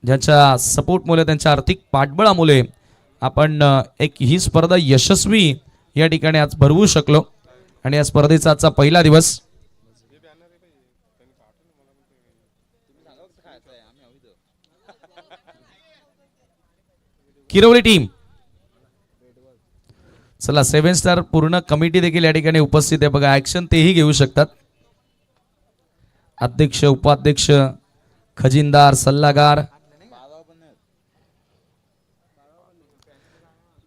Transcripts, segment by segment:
ज्यांच्या सपोर्टमुळे त्यांच्या आर्थिक पाठबळामुळे आपण एक ही स्पर्धा यशस्वी या ठिकाणी आज भरवू शकलो आणि या स्पर्धेचा आजचा पहिला दिवस. किरवली टीम, चला 7 स्टार पूर्ण कमिटी देखील या ठिकाणी उपस्थित आहे बघा. ऍक्शन तेही घेऊ शकतात. अध्यक्ष, उपाध्यक्ष, खजिनदार, सल्लागार,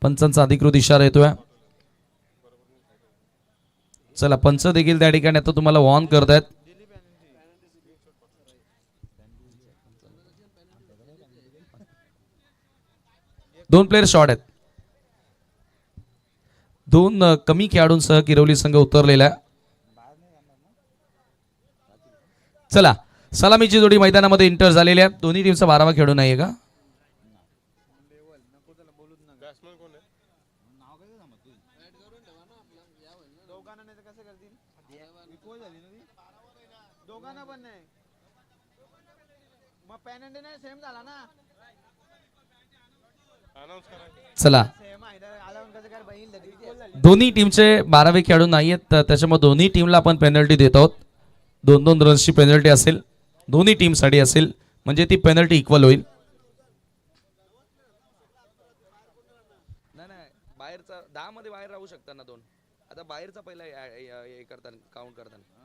पंचांचा अधिकृत इशारा येतोय. चला पंच देखील त्या ठिकाणी आता तुम्हाला वॉर्न करतायत. दोन प्लेयर शॉर्ट आहेत. दोन कमी खेळाडूंसह किरवली संघ उतरलेला आहे. चला सलामीची जोडी मैदानामध्ये इंटर झालेली आहे. दोन्ही टीमचा 12वा खेळाडू नाहीये का? चला दोन्ही टीमचे 12वे खेळाडू नाहीयेत, त्याच्यामुळे दोन्ही टीमला आपण पेनल्टी देत आहोत. 2-2 रन्सची पेनल्टी असेल दोन्ही टीमसाठी असेल, म्हणजे ती पेनल्टी इक्वल होईल. बाहेरचा 10 मध्ये बाहेर राहू शकतात ना दोन. आता बाहेरचा पहिला हे करताना काउंट करताना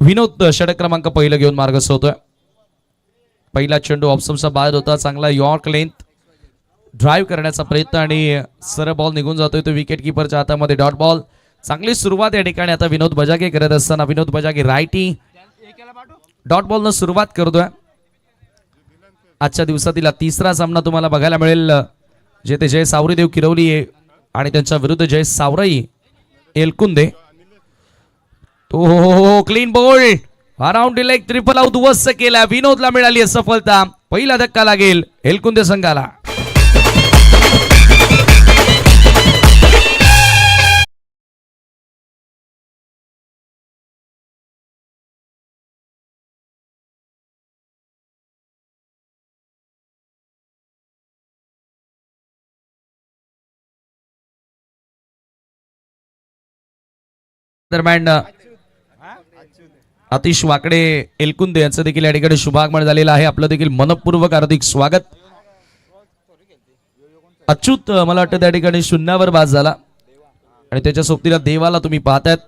विनोद षटक क्रमांक पहिला घेऊन मार्गस्थ होतोय. पहिला चेंडू ऑप्शनचा बाहेर होता. चांगला यॉर्क लेंथ ड्राईव्ह करण्याचा प्रयत्न आणि सरळ बॉल निघून जातोय तो विकेट किपरच्या हातामध्ये. Dot ball. चांगली सुरुवात या ठिकाणी आता विनोद बजागे करत असताना विनोद बजागे रायटी डॉट बॉल न सुरुवात करतोय. आजच्या दिवसातील तिसरा सामना तुम्हाला बघायला मिळेल, जेथे जय सावरीदेव किरवली आणि त्यांच्या विरुद्ध जय सावराई एलकुंदे. तो हो clean ball around leg triple out उद्ध्वस्त केला. विनोदला मिळाली सफलता. पहिला धक्का लागेल एलकुंदे संघाला. दरम्यान अतिश वाकडे एलकुंदे यांचं देखील या ठिकाणी शुभागमन झालेलं आहे. आपलं देखील मनपूर्वक हार्दिक स्वागत. अच्युत मला वाटतं त्या ठिकाणी शून्यावर बाद झाला आणि त्याच्या सोबतीला देवाला तुम्ही पाहतायत.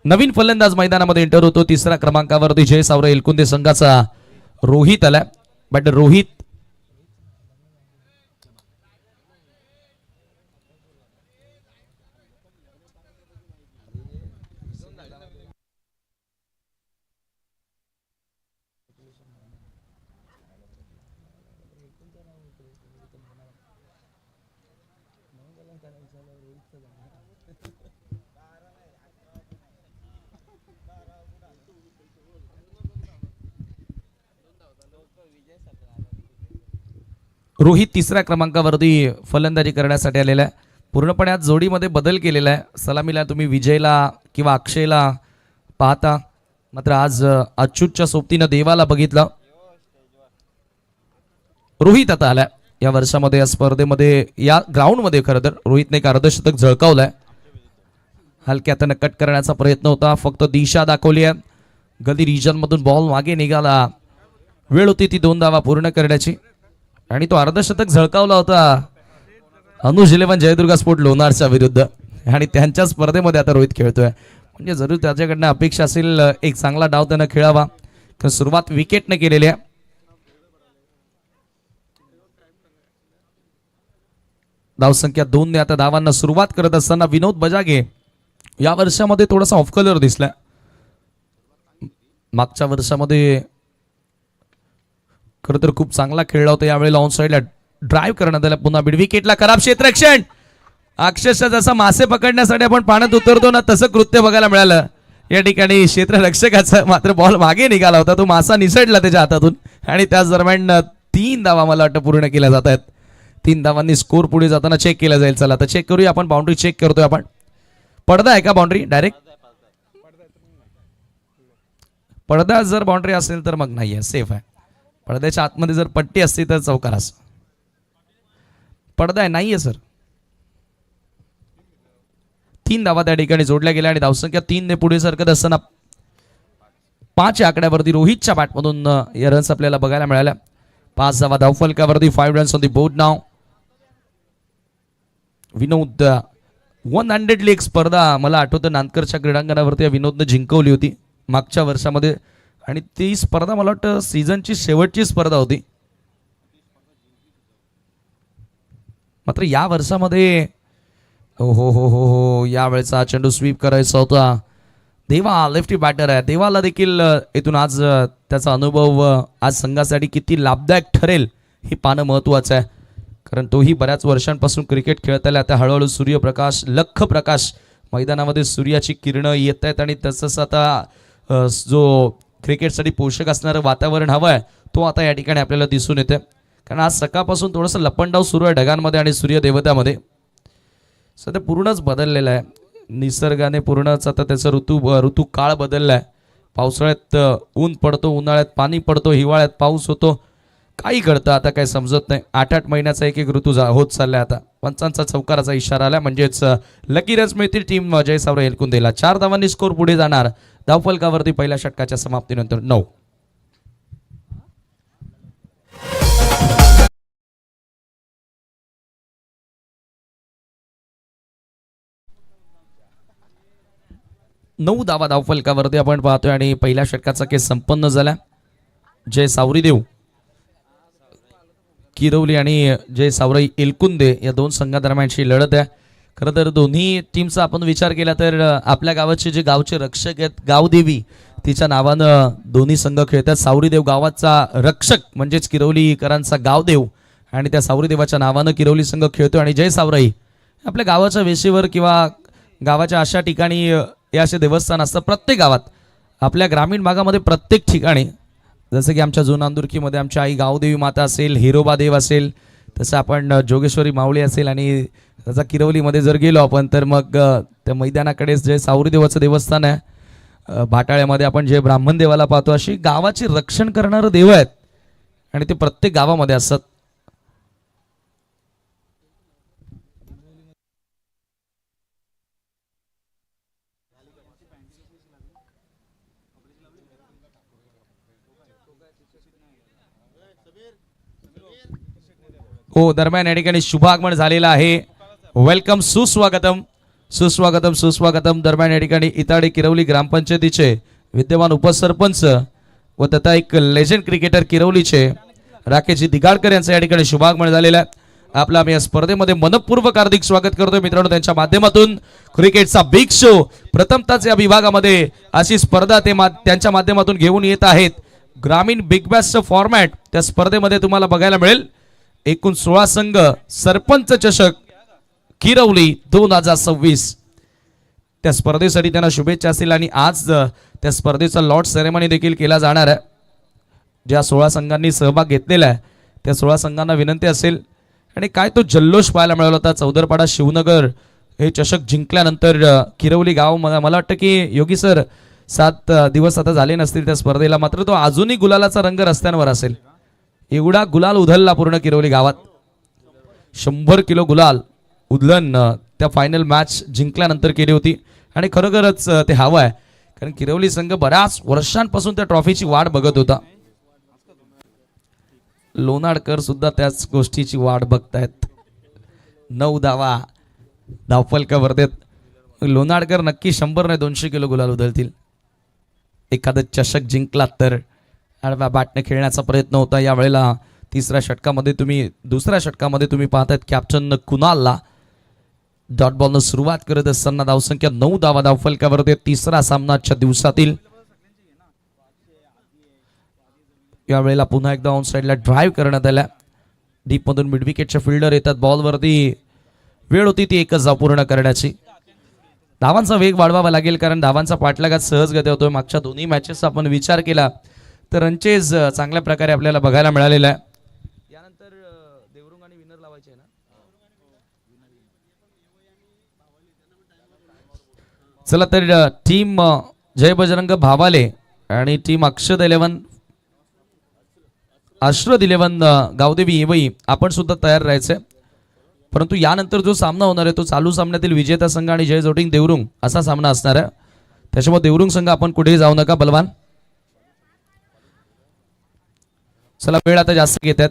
नवीन फलंदाज मैदानामध्ये एंटर होतो. तिसऱ्या क्रमांकावरती जय सावरा एलकुंदे संघाचा रोहित आला. बट रोहित रोहित तिसऱ्या क्रमांकावरती फलंदाजी करण्यासाठी आलेला आहे. पूर्णपणे आज जोडीमध्ये बदल केलेला आहे. सलामीला तुम्ही विजयला किंवा अक्षयला पाहता, मात्र आज अच्युतच्या सोबतीनं देवाला बघितलं. रोहित आता आलाय या वर्षामध्ये या स्पर्धेमध्ये या ग्राउंडमध्ये. खरं तर रोहितने एक अर्धशतक झळकावलंय. हलक्यातनं कट करण्याचा प्रयत्न होता, फक्त दिशा दाखवली आहे. गदी रिजन मधून बॉल मागे निघाला. वेळ होती ती 2 धावा पूर्ण करण्याची आणि तो अर्धशतक झळकावला होता अनुज 11 जयदुर्गा स्पोर्ट लोणारच्या विरुद्ध आणि त्यांच्या स्पर्धेमध्ये आता रोहित खेळतोय. म्हणजे जरूर त्याच्याकडनं अपेक्षा असेल एक चांगला डाव त्यानं खेळावा. सुरुवात विकेटने केलेली आहे. धावसंख्या 2 ने आता धावांना सुरुवात करत असताना विनोद बजागे या वर्षामध्ये थोडासा ऑफ कलर दिसलाय. मागच्या वर्षामध्ये खरं तर खूप चांगला खेळला होता. यावेळेला ऑन साइडला ड्राईव्ह करण्यात आला. पुन्हा मिड विकेटला खराब क्षेत्ररक्षण. अक्षरशः जसं मासे पकडण्यासाठी आपण पाण्यात उतरतो ना तसं कृत्य बघायला मिळालं या ठिकाणी क्षेत्ररक्षकाचं. मात्र बॉल मागे निघाला होता, तो मासा निसटला त्याच्या हातातून आणि त्याच दरम्यान 3 धावा मला वाटतं पूर्ण केल्या जात आहेत. 3 धावांनी स्कोर पुढे जाताना चेक केला जाईल. चला आता चेक करूया आपण. बाउंड्री चेक करतोय आपण. पडदा आहे का बाउंड्री डायरेक्ट? पडदा जर बाउंड्री असेल तर मग नाहीये, सेफ आहे. पडद्याच्या आतमध्ये जर पट्टी असती तर चौकारास. पडदा आहे नाहीये सर. 3 धावा त्या ठिकाणी जोडल्या गेल्या आणि धावसंख्या 3 ने पुढे सरकत असताना 5 या आकड्यावरती रोहितच्या बॅटमधून या रन्स आपल्याला बघायला मिळाल्या. 5 धावा धावफलकावरती. 5 runs on the board now. Vinod 100 league स्पर्धा मला आठवतं नांदकरच्या क्रीडांगणावरती विनोदनं जिंकवली होती मागच्या वर्षामध्ये आणि ती स्पर्धा मला वाटतं सीझनची शेवटची स्पर्धा होती. मात्र या वर्षामध्ये हो हो हो हो हो यावेळेचा चेंडू स्वीप करायचा होता. देवा लेफ्टी बॅटर आहे. देवाला देखील इथून आज त्याचा अनुभव आज संघासाठी किती लाभदायक ठरेल हे पाहणं महत्त्वाचं आहे. कारण तोही बऱ्याच वर्षांपासून क्रिकेट खेळत आला. आता हळूहळू सूर्यप्रकाश लख प्रकाश मैदानामध्ये सूर्याची किरणं येत आहेत आणि तसंच आता जो क्रिकेटसाठी पोषक असणारं वातावरण हवं आहे तो आता या ठिकाणी आपल्याला दिसून येते. कारण आज सकाळपासून थोडंसं लपंडाव सुरू आहे ढगांमध्ये आणि सूर्यदेवतामध्ये. सध्या पूर्णच बदललेलं आहे निसर्गाने. पूर्णच आता त्याचा ऋतू काळ बदलला आहे. पावसाळ्यात ऊन पडतो, उन्हाळ्यात पाणी पडतो, हिवाळ्यात पाऊस होतो. काही घडतं आता काही समजत नाही. 8-8 महिन्याचा एक ऋतू होत चाललाय. आता पंचांचा चौकाराचा इशारा आला म्हणजेच लकी रन्स मिळतील टीम जयसावरा एलकुंदेला. 4 धावांनी स्कोर पुढे जाणार धावफलकावरती पहिल्या षटकाच्या समाप्तीनंतर 9. नऊ धावा धावफलकावरती आपण पाहतोय आणि पहिल्या षटकाचा केस संपन्न झाला. जय सावरीदेव किरवली आणि जय सावराई एलकुंदे या दोन संघादरम्यानची लढत आहे. खरं तर दोन्ही टीमचा आपण विचार केला तर आपल्या गावाचे जे गावचे रक्षक आहेत गावदेवी तिच्या नावानं दोन्ही संघ खेळतात. सावरीदेव गावाचा रक्षक म्हणजेच किरवलीकरांचा गावदेव आणि त्या सावरीदेवाच्या नावानं किरवली संघ खेळतो. आणि जय सावराई आपल्या गावाच्या वेशीवर किंवा गावाच्या अशा ठिकाणी हे असे देवस्थान असतात प्रत्येक गावात. आपल्या ग्रामीण भागामध्ये प्रत्येक ठिकाणी जसं की आमच्या जुनांदुर्कीमध्ये आमची आई गावदेवी माता असेल, हिरोबा देव असेल, तसं आपण जोगेश्वरी माऊली असेल आणि त्याचा किरवलीमध्ये जर गेलो आपण तर मग त्या मैदानाकडेच जे सावरीदेवाचं देवस्थान आहे. भाटाळ्यामध्ये आपण जे ब्राह्मण देवाला पाहतो अशी गावाचे रक्षण करणारं देव आहेत आणि ते प्रत्येक गावामध्ये असतात. हो दरम्यान या ठिकाणी शुभागमन झालेलं आहे. वेलकम, सुस्वागतम सुस्वागतम सुस्वागतम. दरम्यान या ठिकाणी इताडे किरवली ग्रामपंचायतीचे विद्यमान उपसरपंच व तथा एक लेजंड क्रिकेटर किरवलीचे राकेशजी दिगाडकर यांचं या ठिकाणी शुभागमन झालेलं आहे. आपलं आम्ही या स्पर्धेमध्ये मनपूर्वक हार्दिक स्वागत करतोय मित्रांनो. त्यांच्या माध्यमातून क्रिकेटचा बिग शो प्रथमताच या विभागामध्ये अशी स्पर्धा ते त्यांच्या माध्यमातून घेऊन येत आहेत. ग्रामीण बिग बॅशचं फॉर्मॅट त्या स्पर्धेमध्ये तुम्हाला बघायला मिळेल. एकूण 16 संघ, सरपंच चषक किरवली 2026 त्या स्पर्धेसाठी त्यांना शुभेच्छा असतील. आणि आज त्या स्पर्धेचा लॉट सेरेमनी देखील केला जाणार आहे. ज्या 16 संघांनी सहभाग घेतलेला आहे त्या 16 संघांना विनंती असेल. आणि काय तो जल्लोष पाहायला मिळाला होता चौदरपाडा शिवनगर हे चषक जिंकल्यानंतर किरवली गाव. मला वाटतं की योगी सर 7 दिवस आता झाले नसतील त्या स्पर्धेला, मात्र तो अजूनही गुलालाचा रंग रस्त्यांवर असेल. एवढा गुलाल उधळला पूर्ण किरवली गावात. 100 किलो गुलाल उधळण त्या फायनल मॅच जिंकल्यानंतर केली होती. आणि खरोखरच ते हवं आहे कारण किरवली संघ बऱ्याच वर्षांपासून त्या ट्रॉफीची वाट बघत होता. लोणाडकर सुद्धा त्याच गोष्टीची वाट बघतायत. 9 धावा धावफलकावरती. लोणाडकर नक्की 100 नाही 200 किलो गुलाल उधळतील एखादं चषक जिंकला तर. आडव्या बॅटने खेळण्याचा प्रयत्न होता यावेळेला. दुसऱ्या षटकामध्ये तुम्ही पाहतायत कॅप्टन कुणालला डॉट बॉलनं सुरुवात करत असताना धावसंख्या 9 धावा धावफलकावरती. तिसरा सामना आजच्या दिवसातील. यावेळेला पुन्हा एकदा ऑन साईडला ड्राईव्ह करण्यात आला. डीप मधून मिड विकेटचे फिल्डर येतात. बॉलवरती वेळ होती ती एकच धाव पूर्ण करण्याची. धावांचा वेग वाढवावा लागेल कारण धावांचा पाठलागात सहजगती होतोय. मागच्या दोन्ही मॅचेसचा आपण विचार केला तर रनचेज चांगल्या प्रकारे आपल्याला बघायला मिळालेला आहे. यानंतर देवरुंग आणि विनर लावायचे ना. चला तर टीम जय बजरंग भावाले आणि टीम अक्षद 11 आश्रद 11 गावदेवी येवई आपण सुद्धा तयार राहायचंय. परंतु यानंतर जो सामना होणार आहे तो चालू सामन्यातील विजेता संघ आणि जय जोटिंग देवरुंग असा सामना असणार आहे. त्याच्यामुळे देवरुंग संघ आपण कुठेही जाऊ नका बलवान. चला वेळ आता जास्त घेतात.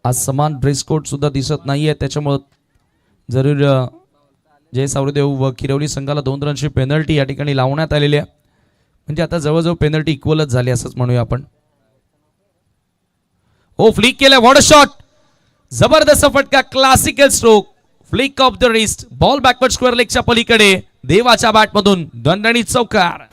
आज समान ड्रेस कोड सुद्धा दिसत नाहीये त्याच्यामुळे जरूर जय सावरदेव व किरवली संघाला 2 रनची पेनल्टी या ठिकाणी लावण्यात आलेली आहे. म्हणजे आता जवळजवळ पेनल्टी इक्वलच झाली असंच म्हणूया आपण. ओ फ्लिक केलं, व्हॉट अ शॉट, जबरदस्त फटका, classical stroke, flick off the wrist, ball backward square लेगच्या पलीकडे देवाच्या बॅटमधून दणदणीत चौकार.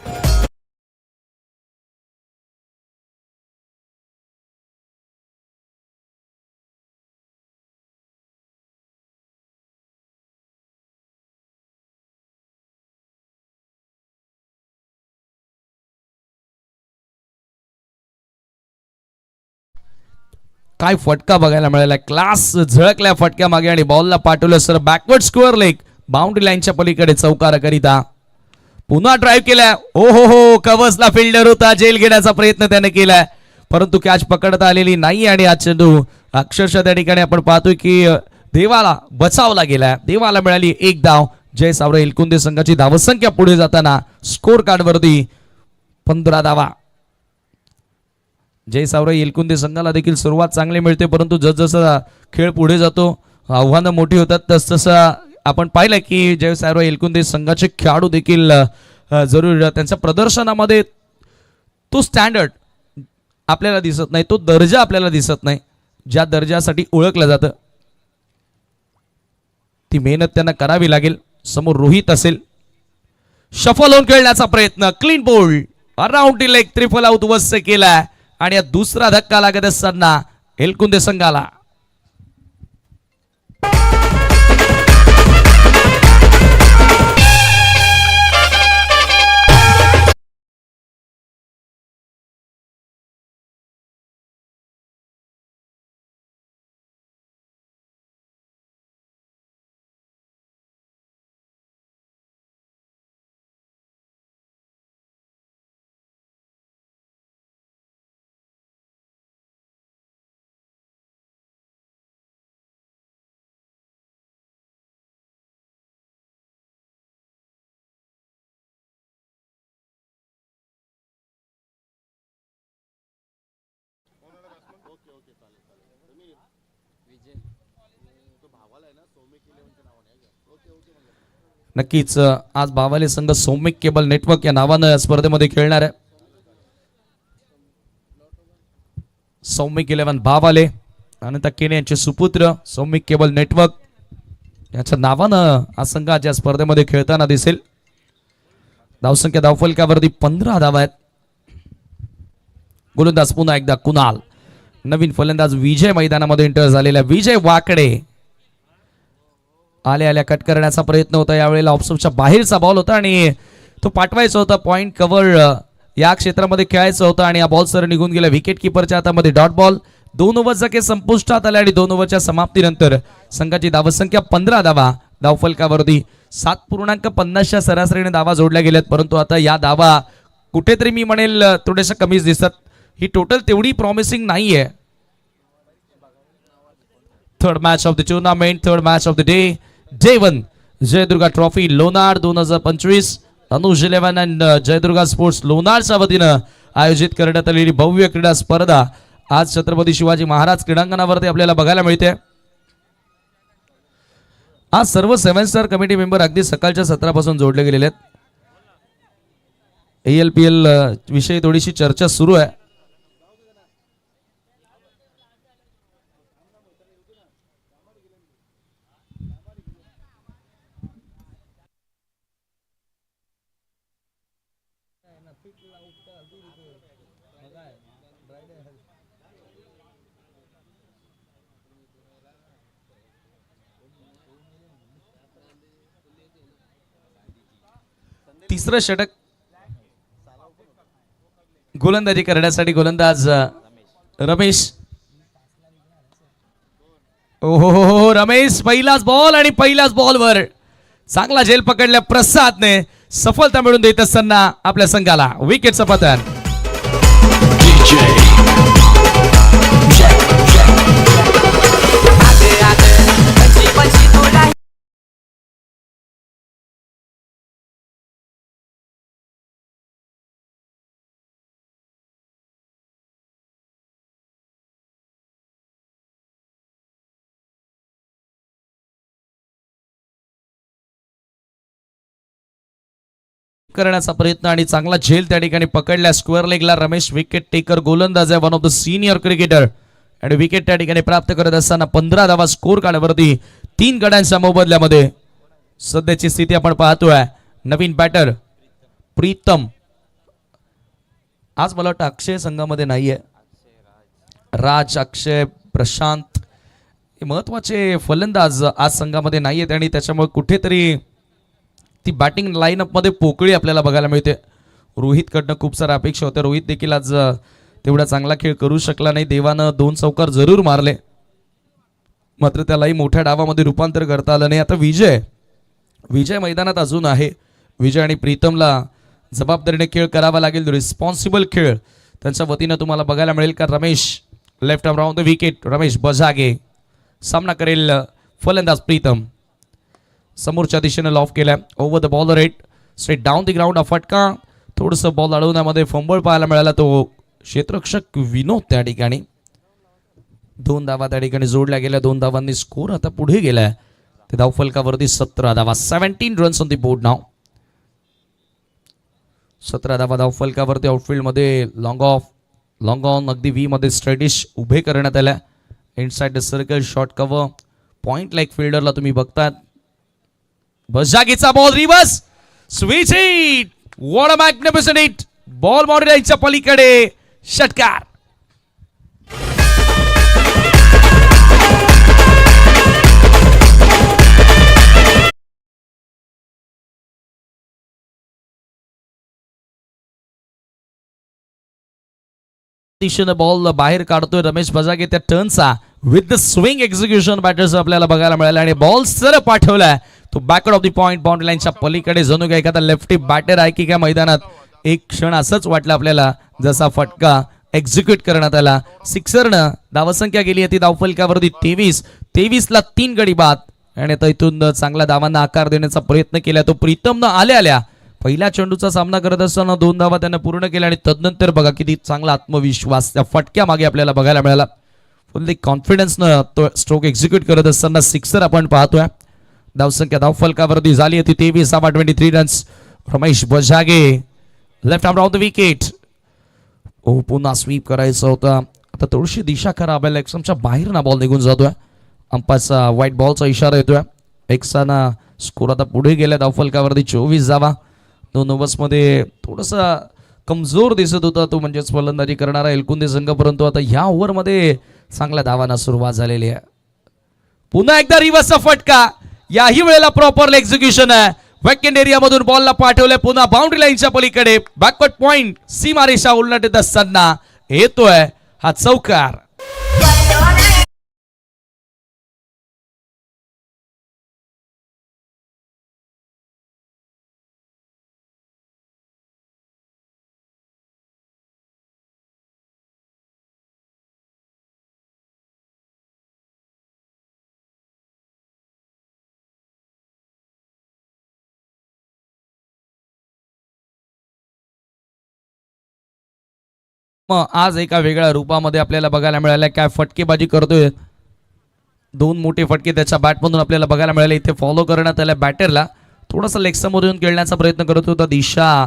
काय फटका बघायला मिळाला, क्लास झळकल्या फटक्या मागे आणि बॉलला पाठवलं sir backward square leg, boundary लाईनच्या पलीकडे चौकार करिता. पुन्हा ड्राईव्ह केलाय, ओ हो कवचला फिल्डर होता, जेल घेण्याचा प्रयत्न त्याने केलाय परंतु कॅच पकडता आलेली नाही आणि हा चेंडू अक्षरशः त्या ठिकाणी आपण पाहतोय की देवाला बचावला गेलाय. देवाला मिळाली 1 धाव. जय सावरे एलकुंदे संघाची धावसंख्या पुढे जाताना स्कोर कार्ड वरती 15 धावा. जय सावरे एलकुंदे संघाला देखील सुरुवात चांगली मिळते परंतु जसजसा खेळ पुढे जातो आव्हानं मोठी होतात तसतसं आपण पाहिलं की जय सावरे एलकुंदे संघाचे खेळाडू देखील जरूर त्यांच्या प्रदर्शनामध्ये तो स्टँडर्ड आपल्याला दिसत नाही, तो दर्जा आपल्याला दिसत नाही ज्या दर्जासाठी ओळखलं जातं. ती मेहनत त्यांना करावी लागेल. समोर रोहित असेल, शफल होऊन खेळण्याचा प्रयत्न, clean bowled, around the leg, triple out वस्य केलाय आणि दुसरा धक्का लागत असताना एलकुंदे संघाला. नक्कीच आज भावाले संघ सौमिक केबल नेटवर्क या नावानं स्पर्धेमध्ये खेळणार आहे. सौमिक 11 भावाले आणि केने यांचे सुपुत्र सौमिक केबल नेटवर्क याच्या नावानं हा संघ आज या स्पर्धेमध्ये खेळताना दिसेल. धावसंख्या धावफलकावरती 15 धावा आहेत. गोलंदाज पुन्हा एकदा कुणाल, नवीन फलंदाज विजय मैदानामध्ये एंटर झालेला. विजय वाकडे आल्या आल्या कट करण्याचा प्रयत्न होता, यावेळेला ऑफस्टंपच्या बाहेरचा बॉल होता आणि तो पाठवायचा होता. पॉइंट कव्हर या क्षेत्रामध्ये खेळायचं होतं आणि हा बॉल सर निघून गेला विकेट किपरच्या हातामध्ये. Dot ball. 2 ओव्हरचा खेळ संपुष्टात आला आणि 2 ओव्हरच्या समाप्तीनंतर संघाची धावसंख्या 15 धावा. धावफलकावरती 7.50च्या सरासरीने धावा जोडल्या गेल्यात परंतु आता या धावा कुठेतरी मी म्हणेल थोड्याशा कमीच दिसतात. ही टोटल तेवढी प्रॉमिसिंग नाहीये. Third match of the tournament, third match of the day, day 1 Jaydurga trophy Lonar 2025 Anuj 11 and Jaydurga sports लोणारच्या वतीनं आयोजित करण्यात आलेली भव्य क्रीडा स्पर्धा आज छत्रपती शिवाजी महाराज क्रीडांगणावरती आपल्याला बघायला मिळते. आज सर्व 7 स्टार कमिटी मेंबर अगदी सकाळच्या सत्रापासून जोडले गेलेले आहेत. ALPL विषयी थोडीशी चर्चा सुरू आहे. तिसरं षटक गोलंदाजी करण्यासाठी गोलंदाज रमेश. ओहो रमेश, पहिलाच बॉल आणि पहिल्याच बॉलवर चांगला झेल पकडल्या प्रसादने सफलता मिळून देत असताना आपल्या संघाला विकेटचं पतन. करण्याचा प्रयत्न आणि चांगला झेल त्या ठिकाणी पकडल्या स्क्वेअर लेगला. रमेश विकेट टेकर गोलंदाज आहे, one of the senior cricketer आणि विकेट त्या ठिकाणी प्राप्त करत असताना 15 धावा स्कोर कार्डवरती 3 गड्यांच्या मोबदल्यामध्ये. सध्याची स्थिती आपण पाहतोय. नवीन बॅटर प्रीतम, आज मला वाटतं अक्षय संघामध्ये नाहीये. राज, अक्षय, प्रशांत हे महत्वाचे फलंदाज आज संघामध्ये नाहीयेत आणि त्याच्यामुळे कुठेतरी ती बॅटिंग लाईनअप मध्ये पोकळी आपल्याला बघायला मिळते. रोहित कडनं खूप साऱ्या अपेक्षा होत्या. रोहित देखील आज तेवढा चांगला खेळ करू शकला नाही. देवानं 2 चौकार जरूर मारले, मात्र त्यालाही मोठ्या डावामध्ये रूपांतर करता आलं नाही. आता विजय मैदानात अजून आहे. विजय आणि प्रीतमला जबाबदारीने खेळ करावा लागेल. रिस्पॉन्सिबल खेळ त्यांच्या वतीनं तुम्हाला बघायला मिळेल का. Ramesh left arm round the wicket. Ramesh Bajage सामना करेल फलंदाज प्रीतम. समोरच्या दिशेने लॉफ केलाय. Over the ball rate straight down the ground. फटका थोडंसं बॉल अडवण्यामध्ये फंबळ पाहायला मिळाला तो क्षेत्ररक्षक विनोद त्या ठिकाणी. 2 धावा त्या ठिकाणी जोडल्या गेल्या. 2 धावांनी स्कोर आता पुढे गेलाय. ते धावफलकावरती 17 धावा. 17 रन्स ऑन द बोर्ड नाव. 17 धावा धावफलकावरती. आउटफील्ड मध्ये लॉंग ऑन अगदी व्ही मध्ये स्ट्रेटिश उभे करण्यात आल्या. Inside the circle short cover point like फिल्डरला तुम्ही बघतात. बजागीचा ball reverse switch hit. What a magnificent hit. Ball बाउंड्रीच्या पलीकडे षटकार. दिशेने बॉल बाहेर काढतोय रमेश बजागे त्या टर्नचा with the swing execution batters आपल्याला बघायला मिळाला आणि बॉल सर पाठवलाय तो backward of the point boundary लाईनच्या पलीकडे. जणू काय एखादा लेफ्टी बॅटर आहे की काय मैदानात. एक क्षण असंच वाटलं आपल्याला जसा फटका एक्झिक्यूट करण्यात आला. सिक्सरनं धावसंख्या गेली आहे ती धावफलकावरती 23 ला 3 गडी बाद आणि आता इथून चांगल्या धावांना आकार देण्याचा प्रयत्न केला. तो प्रीतमनं आल्या पहिल्या चेंडूचा सामना करत असताना 2 धावा त्यानं पूर्ण केल्या आणि तदनंतर बघा किती चांगला आत्मविश्वास त्या फटक्या मागे आपल्याला बघायला मिळाला. फुल्ली कॉन्फिडन्सनं तो स्ट्रोक एक्झिक्यूट करत असताना सिक्सर आपण पाहतोय. धावसंख्या धावफलकावरती झाली होती 23 धावा 23 runs. Ramesh Bajage left arm round the wicket. पुन्हा स्वीप करायचं होता. आता थोडीशी दिशा खराब आहे. एक्समच्या बाहेर ना बॉल निघून जातोय. अंपायरचा व्हाईट बॉलचा इशारा येतोय. एक्साना स्कोर आता पुढे गेला धावफलकावरती 24 धावा. 2 ओव्हर्समध्ये थोडासा कमजोर दिसत होता तो म्हणजेच फलंदाजी करणारा एलकुंदे संघ, परंतु आता ह्या ओव्हरमध्ये चांगल्या धावांना सुरुवात झालेली आहे. पुन्हा एकदा रिव्हर्सचा फटका. याही वेळेला प्रॉपर एक्झिक्युशन आहे. वेकेंड एरिया मधून बॉलला पाठवलंय पुन्हा बाउंड्री लाईनच्या पलीकडे. बॅकवर्ड पॉइंट सीमारेषा उलटत असताना येतोय हा चौकार. आज एका वेगळ्या रूपामध्ये आपल्याला बघायला मिळाल्या. काय फटकेबाजी करतोय. 2 मोठे फटके त्याच्या बॅटमधून आपल्याला बघायला मिळाले. इथे फॉलो करण्यात आल्या बॅटरला. थोडासा लेग समोर येऊन खेळण्याचा प्रयत्न करत होता. दिशा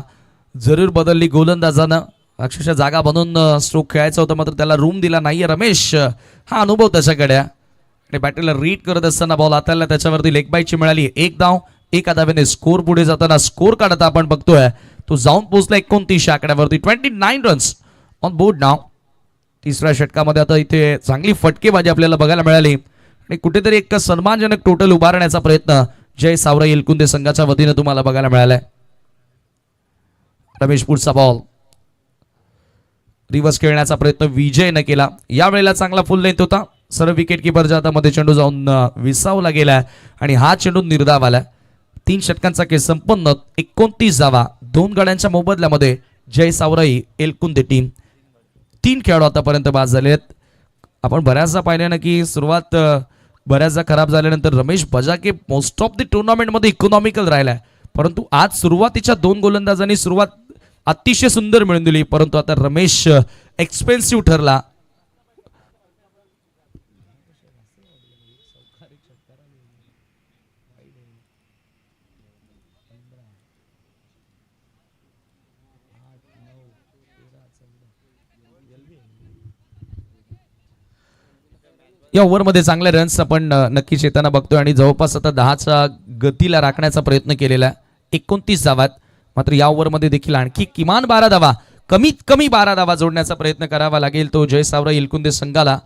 जरूर बदलली गोलंदाजानं. अक्षरशः जागा बनवून स्ट्रोक खेळायचा होता, मात्र त्याला रूम दिला नाहीये रमेश. हा अनुभव त्याच्याकडे आणि बॅटरला रीड करत असताना बॉल हाताला त्याच्यावरती लेग बाईटची मिळाली. 1 धाव 1 धावेने स्कोर पुढे जाताना स्कोर काढता आपण बघतोय तो जाऊन पोहोचला 29 आकड्यावरती. 29 रन्स ऑन बोर्ड नाव. तिसऱ्या षटकामध्ये आता इथे चांगली फटकेबाजी आपल्याला बघायला मिळाली आणि कुठेतरी एक सन्मानजनक टोटल उभारण्याचा प्रयत्न जय सावराई एलकुंदे संघाच्या वतीने तुम्हाला बघायला मिळालाय. रमेश पुढचा बॉल रिव्हर्स खेळण्याचा प्रयत्न विजयने केला. यावेळेला चांगला फुल लेंथ होता. सर्व विकेट किपरच्या हातामध्ये चेंडू जाऊन विसावला गेला आणि हा चेंडू निर्धाव आला. 3 षटकांचा खेळ संपन्न. 29 धावा 2 गड्यांच्या मोबदल्यामध्ये जय सावराई एलकुंदे टीम. 3 खेळाडू आतापर्यंत बाद झाले आहेत. आपण बऱ्याचदा पाहिलं ना की सुरुवात बऱ्याचदा खराब झाल्यानंतर रमेश बजाके मोस्ट ऑफ द टुर्नामेंटमध्ये इकॉनॉमिकल राहिलाय, परंतु आज सुरुवातीच्या 2 गोलंदाजांनी सुरुवात अतिशय सुंदर मिळून दिली, परंतु आता रमेश एक्सपेन्सिव्ह ठरला. या ओव्हरमध्ये चांगल्या रन्स आपण नक्कीच येताना बघतोय आणि जवळपास आता 10च्या गतीला राखण्याचा प्रयत्न केलेला आहे. 29 धावात. मात्र या ओव्हरमध्ये देखील आणखी किमान 12 धावा, कमीत कमी 12 धावा जोडण्याचा प्रयत्न करावा लागेल तो जय सावराई एलकुंदे संघाला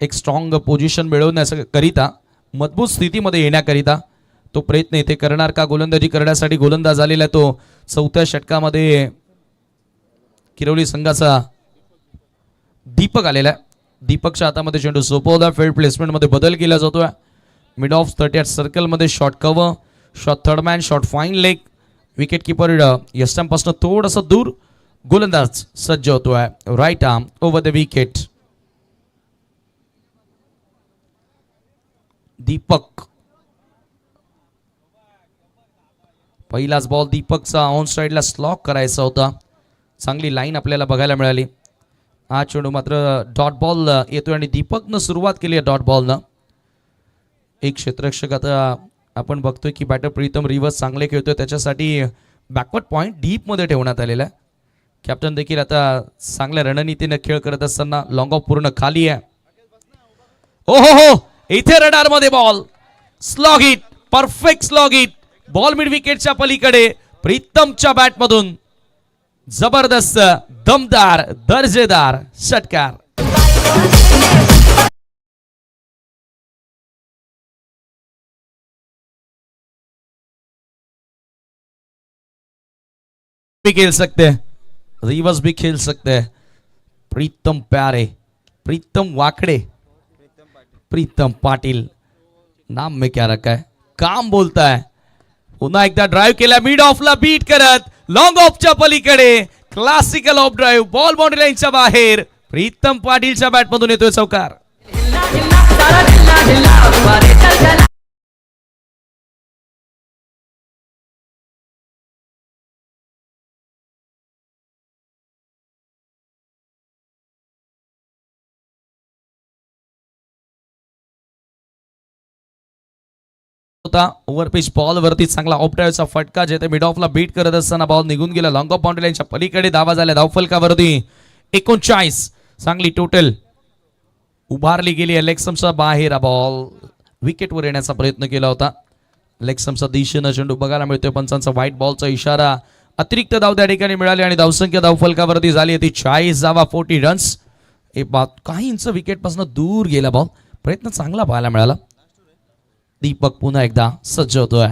एक स्ट्रॉंग पोझिशन मिळवण्याकरिता, मजबूत स्थितीमध्ये येण्याकरिता तो प्रयत्न इथे करणार का? गोलंदाजी करण्यासाठी गोलंदाज आलेला तो 4थ्या षटकामध्ये किरवली संघाचा दीपक आलेला आहे. दीपकच्या हातामध्ये चेंडू सोपवला. फील्ड प्लेसमेंटमध्ये बदल केला जातोय. मिड ऑफ 38 सर्कलमध्ये short cover, short third man, short fine leg. Wicket keeper यस्टमपासून थोडंसं दूर गोलंदाज सज्ज होतोय. Right arm over the wicket. Deepak, पहिलाच बॉल दीपकचा ऑन साइडला स्लॉक करायचा होता. चांगली लाईन आपल्याला बघायला मिळाली. हा चेंडू मात्र डॉट बॉल येतोय आणि दीपकनं सुरुवात केली आहे डॉट बॉलनं. एक क्षेत्ररक्षक आता आपण बघतोय की बॅटर प्रीतम रिव्हर्स चांगले खेळतोय, त्याच्यासाठी बॅकवर्ड पॉईंट डीपमध्ये ठेवण्यात आलेला आहे. कॅप्टन देखील आता चांगल्या रणनीतीने खेळ करत असताना लॉंग ऑफ पूर्ण खाली आहे. ओ हो, इथे रडारमध्ये ball slog hit, perfect slog hit. Ball mid विकेटच्या पलीकडे प्रीतमच्या बॅटमधून जबरदस्त दमदार दर्जेदार षटकार. भी खेल सकते हैं, रिवर्स भी खेल सकते हैं. प्रीतम प्यारे, प्रीतम वाकड़े, प्रीतम पाटिल, नाम में क्या रखा है, काम बोलता है. पुन्हा एकदा ड्राइव्ह केला मिड ऑफला बीट करत लॉंग ऑफच्या पलीकडे classical of drive. Ball boundary लाईनच्या बाहेर. प्रीतम पाटीलच्या बॅटमधून येतोय चौकार. ओव्हर पिच बॉल वरती चांगला ऑफ ड्राइव्हचा फटका, जेथे मिड ऑफला बीट करत असताना बॉल निघून गेला लॉंग ऑफ बाउंड्री लाईनच्या पलीकडे. धावा झाल्या धावफलकावरती 39. चांगली टोटल उभारली गेली. लेगस्टम्पचा बाहेर हा बॉल विकेटवर येण्याचा प्रयत्न केला होता. लेगस्टम्पच्या दिशेनं चेंडू बघायला मिळतोय. पंचांचा व्हाईट बॉलचा इशारा. अतिरिक्त धाव त्या ठिकाणी मिळाली आणि धावसंख्या धावफलकावरती झाली ती 40 धावा, 40 रन्स. काही इंच विकेटपासून दूर गेला बॉल. प्रयत्न चांगला पाहायला मिळाला. दीपक पुन्हा एकदा सज्ज होतोय.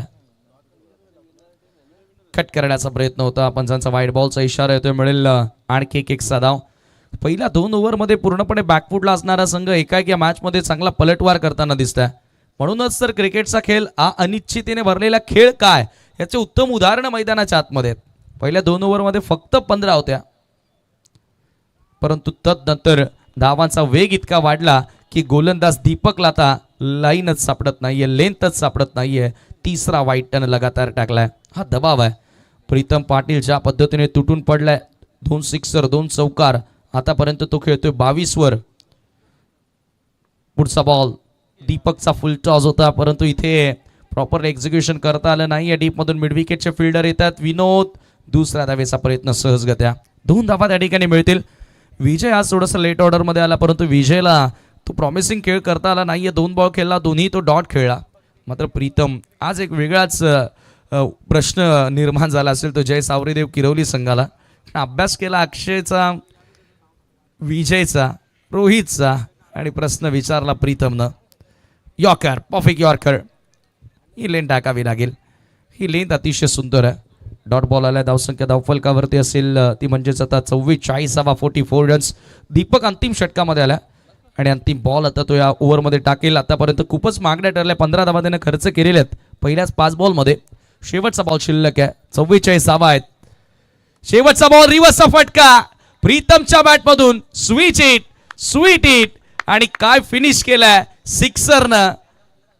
कट करण्याचा प्रयत्न होता. पंचांचा वाईट बॉलचा इशारा येतोय. मिळेल आणखी एक धाव. पहिल्या 2 ओव्हरमध्ये पूर्णपणे बॅकफुटला असणारा संघ एकाएक या मॅचमध्ये चांगला पलटवार करताना दिसतोय. म्हणूनच तर क्रिकेटचा खेळ हा अनिश्चिततेने भरलेला खेळ काय याचे उत्तम उदाहरण मैदानाच्या आतमध्ये. पहिल्या 2 ओव्हरमध्ये फक्त 15 होत्या, परंतु तदनंतर धावांचा वेग इतका वाढला की गोलंदाज दीपकला आता लाईनच सापडत नाहीये, लेंथच सापडत नाहीये. 3रा वाईट टर्न लगातार टाकलाय. हा दबाव आहे. प्रीतम पाटील ज्या पद्धतीने तुटून पडलाय, 2 सिक्सर 2 चौकार, आतापर्यंत तो खेळतोय 22 वर. पुढचा बॉल दीपकचा फुल टॉस होता, परंतु इथे प्रॉपर एक्झिक्युशन करता आलं नाहीये. डीप मधून मिड विकेटचे फिल्डर येतात. विनोद दुसऱ्या धावेचा प्रयत्न सहजगत्या. 2 धावा त्या ठिकाणी मिळतील. विजय आज थोडासा लेट ऑर्डर मध्ये आला, परंतु विजयला तो प्रॉमिसिंग खेळ करता आला नाहीये. 2 बॉल खेळला, दोन्ही तो डॉट खेळला. मात्र प्रीतम आज एक वेगळाच प्रश्न निर्माण झाला असेल तो जय सावरीदेव किरवली संघाला. अभ्यास केला अक्षयचा, विजयचा, रोहितचा आणि प्रश्न विचारला प्रीतमनं. Yorker, perfect yorker. ही लेन टाकावी लागेल. ही लेन अतिशय सुंदर आहे. डॉट बॉल आला. धावसंख्या धावफलकावरती असेल ती म्हणजेच आता 44 44 रन्स. दीपक अंतिम षटकामध्ये आला आणि अंतिम बॉल आता तो या ओव्हरमध्ये टाकेल. आतापर्यंत खूपच मागण्या ठरल्या. 15 धावा त्याने खर्च केलेल्या आहेत पहिल्याच 5 बॉलमध्ये. शेवटचा बॉल शिल्लक आहे, 44 धावा आहेत. शेवटचा बॉल, रिव्हर्सचा फटका प्रीतमच्या बॅट मधून, स्वीट हिट आणि काय फिनिश केलाय सिक्सरनं.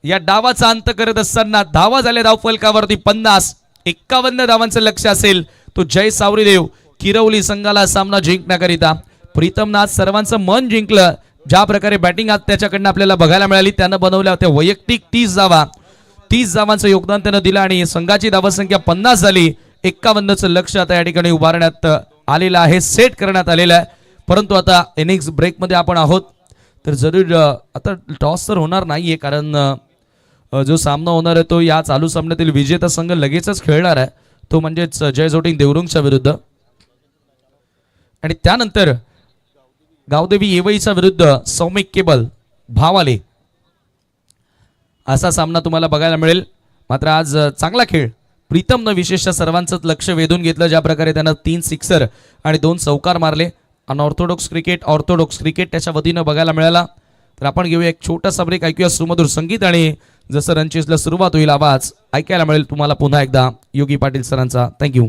या डावाचा अंत करत असताना धावा झाल्या धावफलकावरती 50. 51 धावांचं लक्ष असेल तो जय सावरीदेव किरवली संघाला सामना जिंकण्याकरिता. प्रीतमनं आज सर्वांचं मन जिंकलं. ज्या प्रकारे बॅटिंग आज त्याच्याकडनं आपल्याला बघायला मिळाली, त्यानं बनवल्या होत्या वैयक्तिक 30 धावा. 30 धावांचं योगदान त्यानं दिलं आणि संघाची धावसंख्या 50 झाली. 51चं लक्ष आता या ठिकाणी उभारण्यात आलेलं आहे, सेट करण्यात आलेलं आहे. परंतु आता इनिंग्स ब्रेकमध्ये आपण आहोत, तर जरूर आता टॉस तर होणार नाहीये, कारण जो सामना होणार आहे तो या चालू सामन्यातील विजेता संघ लगेचच खेळणार आहे, तो म्हणजेच जय जोटिंग देवरुंगच्या विरुद्ध. आणि त्यानंतर गावदेवी येवईच्या विरुद्ध सौमिक केबल भावाले असा सामना तुम्हाला बघायला मिळेल. मात्र आज चांगला खेळ, प्रीतमनं विशेषतः सर्वांचंच लक्ष वेधून घेतलं. ज्या प्रकारे त्यानं 3 सिक्सर आणि 2 चौकार मारले. ऑर्थोडॉक्स क्रिकेट त्याच्या वतीनं बघायला मिळाला. तर आपण घेऊया एक छोटासा ब्रेक, ऐकूया सुमधुर संगीत आणि जसं रनचेसला सुरुवात होईल आवाज ऐकायला मिळेल तुम्हाला पुन्हा एकदा योगी पाटील सरांचा. थँक्यू.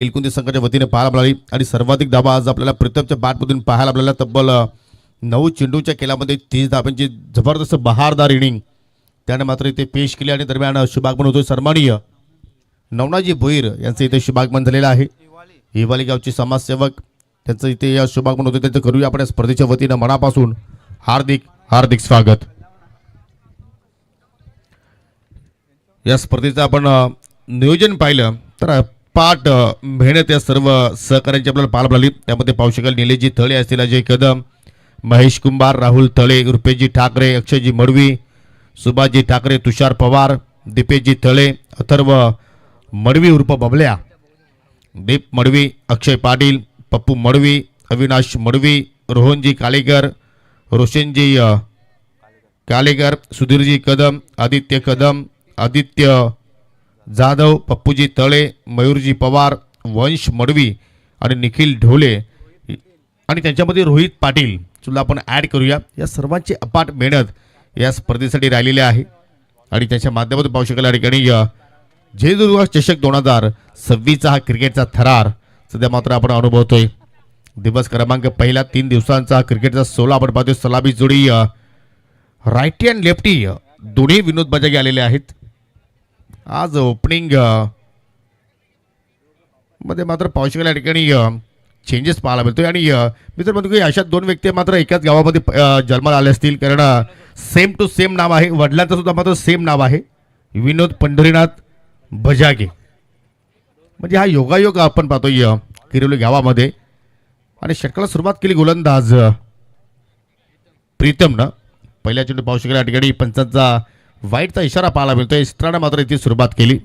एलकुंदी संघाच्या वतीने पाहायला मिळाली आणि सर्वाधिक धावा आज आपल्याला प्रीतमच्या बॅटमधून पाहायला मिळाल्या. तब्बल 9 चेंडूच्या खेळामध्ये 30 धावांची जबरदस्त बहारदार इनिंग त्याने मात्र इथे पेश केली. आणि दरम्यान शुभागमन होतोय सन्माननीय नवनाजी भोईर यांचं इथे शुभागमन झालेलं आहे. हिवाली गावचे समाजसेवक त्यांचं इथे या शुभागमन होतं, त्यांचं करूया आपण स्पर्धेच्या वतीनं मनापासून हार्दिक हार्दिक स्वागत. या स्पर्धेचं आपण नियोजन पाहिलं तर पाठ मेहनत या सर्व सहकार्यांची आपल्याला पाहायला मिळाली. त्यामध्ये पाहू शकाल निलेशजी थळे असतील, अजय कदम, महेश कुंभार, राहुल थळे, रुपेशजी ठाकरे, अक्षयजी मडवी, सुभाषजी ठाकरे, तुषार पवार, दीपेशजी थळे, अथर्व मडवी उर्फ बबल्या, दीप मडवी, अक्षय पाटील, पप्पू मडवी, अविनाश मडवी, रोहनजी कालेकर, रोशनजी कालेकर, सुधीरजी कदम, आदित्य कदम, आदित्य जाधव, पप्पूजी तळे, मयूरजी पवार, वंश मडवी आणि निखिल ढोले आणि त्यांच्यामध्ये रोहित पाटील सुद्धा आपण ॲड करूया. या सर्वांची अपाट मेहनत या स्पर्धेसाठी राहिलेली आहे आणि त्याच्या माध्यमातून पाहू शकाल या ठिकाणी जयदुर्ग चषक 2026 हा क्रिकेटचा थरार सध्या मात्र आपण अनुभवतोय. दिवस क्रमांक पहिला 3 दिवसांचा क्रिकेटचा 16 आपण पाहतोय. सलामी जोडी रायटी अँड लेफ्टी दोन्ही विनोद बजागे आलेले आहेत. आज ओपनिंग मध्ये मात्र पाहू शकाल या ठिकाणी चेंजेस पाहायला मिळतोय. आणि मी तर म्हणतो की अशा दोन व्यक्ती मात्र एकाच गावामध्ये जन्माला आले असतील, कारण सेम टू सेम नाव आहे, वडिलांचं सुद्धा मात्र सेम नाव आहे, विनोद पंढरीनाथ बजागे. म्हणजे हा योगायोग आपण पाहतोय किरोली गावामध्ये. आणि षटकाला सुरुवात केली गोलंदाज प्रीतमनं. पहिल्या चेंडू पाहू शकेल या ठिकाणी पंचांचा वाईटचा इशारा पाहायला मिळतोय. इस्त्रानं मात्र इथे सुरुवात केली.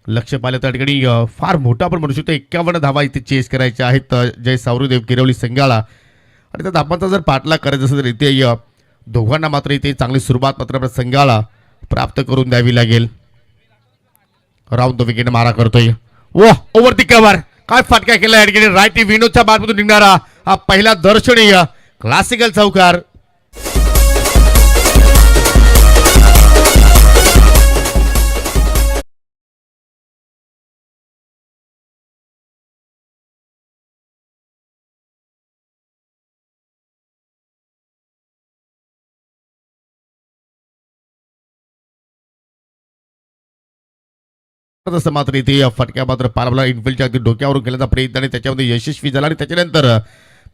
लक्ष पाहिलं त्या ठिकाणी फार मोठा आपण म्हणू शकतो 51 धावा इथे चेस करायच्या आहेत जय सावरूदेव किरवली संघाला. आणि त्या धावांचा जर पाठलाग करायचा असेल तर इथे दोघांना मात्र इथे चांगली सुरुवात मात्र आपल्या संघाला प्राप्त करून द्यावी लागेल. राऊंड द विकेट मारा करतोय. वा ओव्हरती कव्हर, काय फटका केला या ठिकाणी. रायटी विनोदच्या बाटमधून निघणारा हा पहिला दर्शनीय क्लासिकल चौकार. तसं मात्र इथे फटक्या मात्र पालवला इनफिल्डच्या अगदी डोक्यावरून केल्याचा प्रयत्न आणि त्याच्यामध्ये यशस्वी झाला. आणि त्याच्यानंतर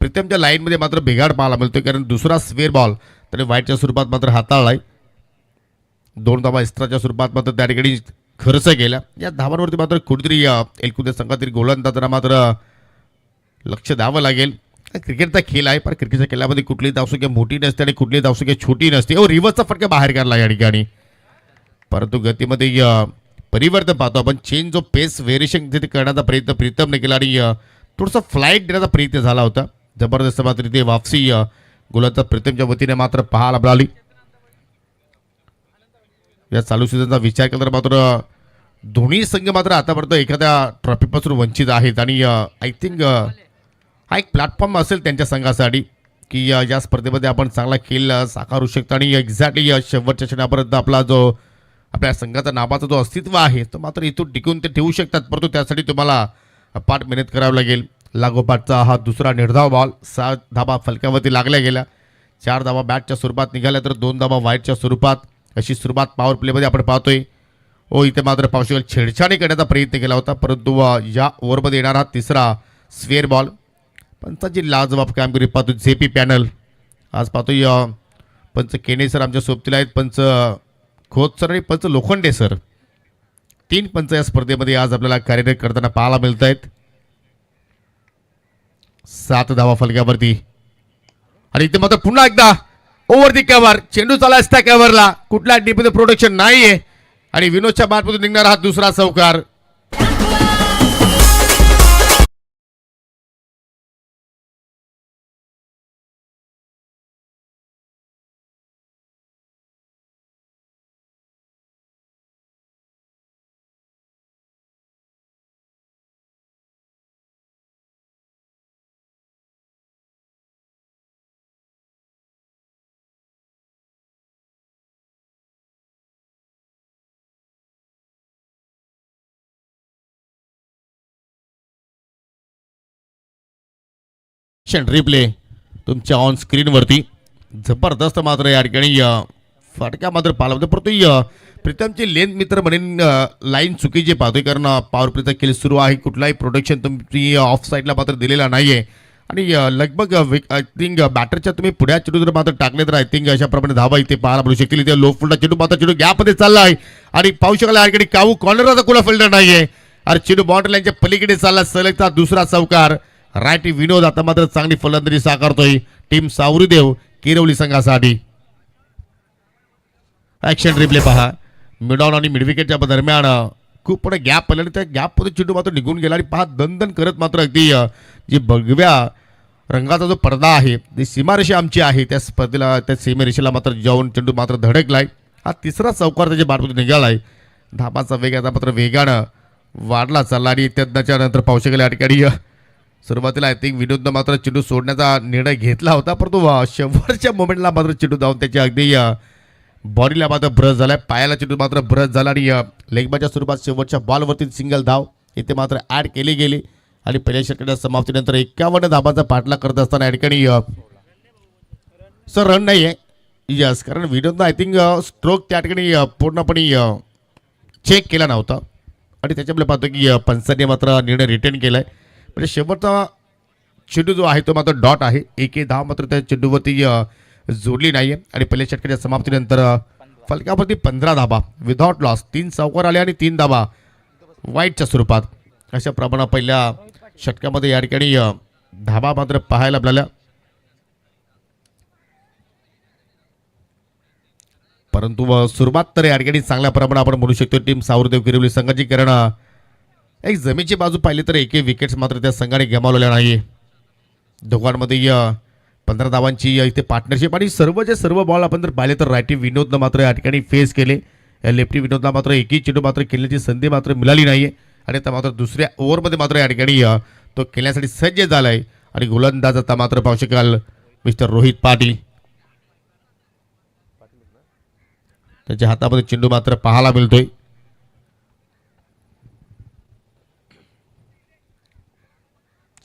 प्रीतमच्या लाईनमध्ये मात्र बिघाड पाहायला मिळतोय, कारण दुसरा स्क्वेअर बॉल त्याने वाईटच्या स्वरूपात मात्र हाताळलाय. 2 धावा एक्स्ट्राच्या स्वरूपात मात्र त्या ठिकाणी खर्च केला. या धावांवरती मात्र कुठेतरी एलकुंदे संघातील गोलंदाजांना मात्र लक्ष द्यावं लागेल. क्रिकेटचा खेळ आहे, पण क्रिकेटच्या खेळामध्ये कुठलीही धावसंख्या मोठी नसते आणि कुठलीही धावसंख्या छोटी नसते. रिव्हर्सचा फटका बाहेर काढला या ठिकाणी, परंतु गतीमध्ये परिवर्तन पाहतो आपण. चेंज ऑफ पेस व्हेरिएशन तिथे करण्याचा प्रयत्न प्रीतमने केला आणि थोडासा फ्लाईट देण्याचा प्रयत्न झाला होता. जबरदस्त मात्र तिथे वापसी गोलंदाज प्रीतमच्या वतीने मात्र पाहायला मिळाली. या चालू सीझनचा विचार केला तर मात्र दोन्ही संघ मात्र आतापर्यंत एखाद्या ट्रॉफीपासून वंचित आहेत. आणि आय थिंक हा एक प्लॅटफॉर्म असेल त्यांच्या संघासाठी की या स्पर्धेमध्ये आपण चांगला खेळ साकारू शकतो. आणि एक्झॅक्टली शेवटच्या क्षणापर्यंत आपला जो आपल्या संघाचा नावाचा जो अस्तित्व आहे तो मात्र इथून टिकून ते ठेवू शकतात, परंतु त्यासाठी तुम्हाला अपाट मेहनत करावी लागेल. लागोपाठचा हा दुसरा निर्धाव बॉल. 7 धावा फलकावरती लागल्या गेल्या. 4 धावा बॅटच्या स्वरूपात निघाल्या तर 2 धावा वाईटच्या स्वरूपात. अशी सुरुवात पॉवर प्लेमध्ये आपण पाहतोय. इथे मात्र पावसाळी छेडछाडी करण्याचा प्रयत्न केला होता, परंतु या ओव्हरमध्ये येणारा तिसरा स्क्वेअर बॉल. पंचाची लाजवाब कामगिरी पाहतो जेपी पॅनल. आज पाहतोय पंच केने सर आमच्या सोबतीला आहेत, पंच खोत सर आणि पंच लोखंडे सर. 3 पंच या स्पर्धेमध्ये आज आपल्याला कार्यरत करताना पाहायला मिळत आहेत. 7 धावा फलकावरती. आणि इथे मात्र पुन्हा एकदा ओव्हरती कव्हर. चेंडू चाला असता कव्हरला, कुठल्या डीपमध्ये प्रोडक्शन नाहीये. आणि विनोदच्या बॅटमधून निघणारा हा दुसरा चौकार. रिप्ले तुमच्या ऑन स्क्रीनवरती. जबरदस्त मात्र या ठिकाणी फटका मात्र पाहिला होता, परंतु प्रीतमची लेंथ मित्र म्हणेन लाईन चुकीची पाहतोय, कारण पॉवर प्लेचा खेळ सुरू आहे. कुठलाही प्रोटेक्शन तुम्ही ऑफ साईडला मात्र दिलेला नाही आहे. आणि लगभग आय थिंक बॅटरच्या तुम्ही पुढ्या चेंडू जर मात्र टाकले तर आय थिंक अशाप्रमाणे धावा इथे पाहायला मिळू शकतील. इथे लो फुलचा चेंडू मात्र चेंडू गॅपमध्ये चालला आहे. आणि पाहू शकाल या ठिकाणी काऊ कॉर्नरचा कुणा फिल्डर नाही आहे. आणि चेंडू बाउंड्री लाईनच्या पलीकडे चालला. सलगचा दुसरा चौकार. रायटी विनोद आता मात्र चांगली फलंदाजी साकारतोय टीम सावरीदेव किरवली संघासाठी. ऍक्शन रिप्ले पहा. मिडऑन आणि मिडविकेटच्या दरम्यान खूप पुढे गॅप पडला आणि त्या गॅपमध्ये चेंडू मात्र निघून गेला. आणि पहा दणदण करत मात्र अगदी जी भगव्या रंगाचा जो पडदा आहे ती सीमारेषा आमची आहे त्या स्पर्धेला, त्या सीमारेषेला मात्र जाऊन चेंडू मात्र धडकलाय. हा तिसरा चौकार त्याच्या बाटमधून निघालाय. धाबाचा वेग आता मात्र वेगानं वाढला चालला. आणि त्याच्या नंतर पाहू शकेल या ठिकाणी सुरुवातीला आय थिंक विनोदनं मात्र चेंडू सोडण्याचा निर्णय घेतला होता, परंतु शेवटच्या मोमेंटला मात्र चेंडू धावून त्याच्या अगदी बॉडीला मात्र ब्रश झाला. पायाला चेंडू मात्र ब्रश झाला. आणि लेगबाच्या स्वरूपात शेवटच्या बॉलवरती सिंगल धाव इथे मात्र ॲड केली गेली. आणि पहिल्या षटकाच्या समाप्तीनंतर 51 धाबांचा पाठलाग करत असताना या ठिकाणी सर रन नाही आहे. यस, कारण विनोदनं आय थिंक स्ट्रोक त्या ठिकाणी पूर्णपणे चेक केला नव्हता. आणि त्याच्यामुळे पाहतो की पंचांनी मात्र निर्णय रिटर्न केला आहे. म्हणजे शेवटचा चेंडू जो आहे तो मात्र डॉट आहे. एकही धाव मात्र त्या चेंडूवरती जोडली नाही आहे आणि पहिल्या षटकाच्या समाप्तीनंतर फलकावरती 15 धाबा विदाउट लॉस. 3 चौकार आले आणि 3 धाबा वाईटच्या स्वरूपात. अशा प्रमाणात पहिल्या षटकामध्ये या ठिकाणी धाबा मात्र पाहायला मिळाल्या. परंतु सुरुवात तर या ठिकाणी चांगल्या प्रमाणात आपण म्हणू शकतो टीम सावरदेव किरवली संघाची. कारण एक जमेची बाजू पाहिली तर एकही विकेट्स मात्र त्या संघाने गमावलेल्या नाही. दोघांमध्ये 15 धावांची इथे पार्टनरशिप आणि सर्व बॉल आपण जर पाहिले तर रायटी विनोदनं मात्र या ठिकाणी फेस केले. लेफ्टी विनोदला मात्र एकही चेंडू मात्र खेळण्याची संधी मात्र मिळाली नाही आणि आता मात्र दुसऱ्या ओव्हरमध्ये मात्र या ठिकाणी तो खेळण्यासाठी सज्ज झाला आहे. आणि गोलंदाज आता मात्र पाहू शकाल मिस्टर रोहित पाटील. त्याच्या हातामध्ये चेंडू मात्र पाहायला मिळतोय.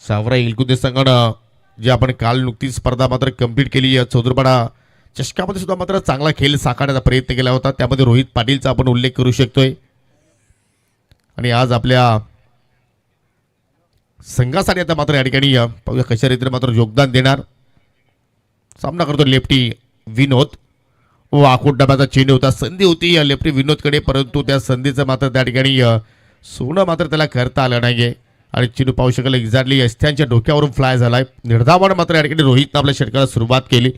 सावरा इलकुदे संघानं जे आपण काल नुकतीच स्पर्धा मात्र कंप्लीट केली. चौधरपाडा चषकामध्ये सुद्धा मात्र चांगला खेळ साकारण्याचा प्रयत्न केला होता. त्यामध्ये रोहित पाटीलचा आपण उल्लेख करू शकतोय. आणि आज आपल्या संघासाठी आता मात्र या ठिकाणी पाहूया कशा रीतीने मात्र योगदान देणार. सामना करतो लेफ्टी विनोद. व आखूट डब्याचा चेंडू होता. संधी होती या लेफ्टी विनोदकडे परंतु त्या संधीचं मात्र त्या ठिकाणी सोनं मात्र त्याला करता आलं नाहीये. आणि चेंडू पाहू शकाल एक्झॅक्टली यस्थ्यांच्या डोक्यावरून फ्लाय झालाय. निर्धावानं मात्र या ठिकाणी रोहितनं आपल्या षटकाला सुरुवात केली.